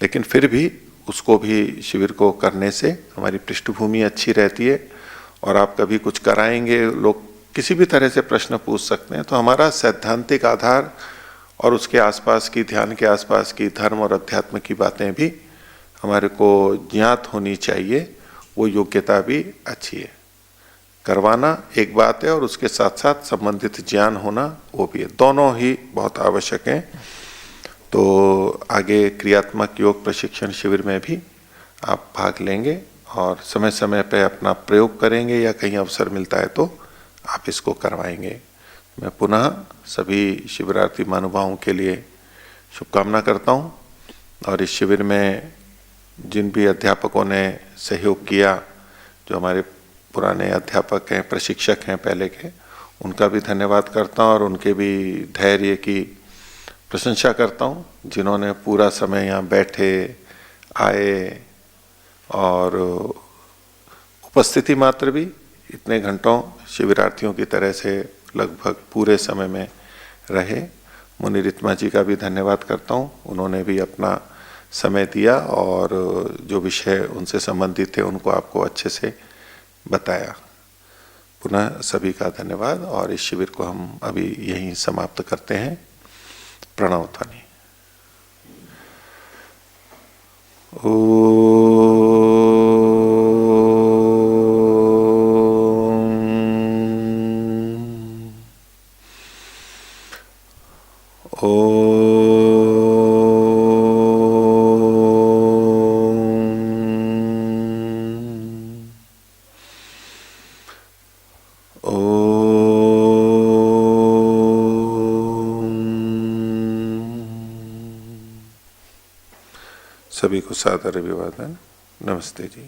लेकिन फिर भी उसको भी शिविर को करने से हमारी पृष्ठभूमि अच्छी रहती है। और आप कभी कुछ कराएंगे, लोग किसी भी तरह से प्रश्न पूछ सकते हैं, तो हमारा सैद्धांतिक आधार और उसके आसपास की, ध्यान के आसपास की धर्म और अध्यात्म की बातें भी हमारे को ज्ञात होनी चाहिए। वो योग्यता भी अच्छी है। करवाना एक बात है और उसके साथ साथ संबंधित ज्ञान होना वो भी है, दोनों ही बहुत आवश्यक हैं। तो आगे क्रियात्मक योग प्रशिक्षण शिविर में भी आप भाग लेंगे और समय समय पे अपना प्रयोग करेंगे, या कहीं अवसर मिलता है तो आप इसको करवाएंगे। मैं पुनः सभी शिविरार्थी महानुभावों के लिए शुभकामना करता हूँ। और इस शिविर में जिन भी अध्यापकों ने सहयोग किया, जो हमारे पुराने अध्यापक हैं, प्रशिक्षक हैं पहले के, उनका भी धन्यवाद करता हूँ और उनके भी धैर्य की प्रशंसा करता हूँ, जिन्होंने पूरा समय यहाँ बैठे, आए और उपस्थिति मात्र भी इतने घंटों शिविरार्थियों की तरह से लगभग पूरे समय में रहे। मुनि रित्मा जी का भी धन्यवाद करता हूँ, उन्होंने भी अपना समय दिया और जो विषय उनसे संबंधित थे उनको आपको अच्छे से बताया। पुनः सभी का धन्यवाद। और इस शिविर को हम अभी यहीं समाप्त करते हैं। प्रणव ध्वनि। सभी को सादर अभिवादन। नमस्ते जी।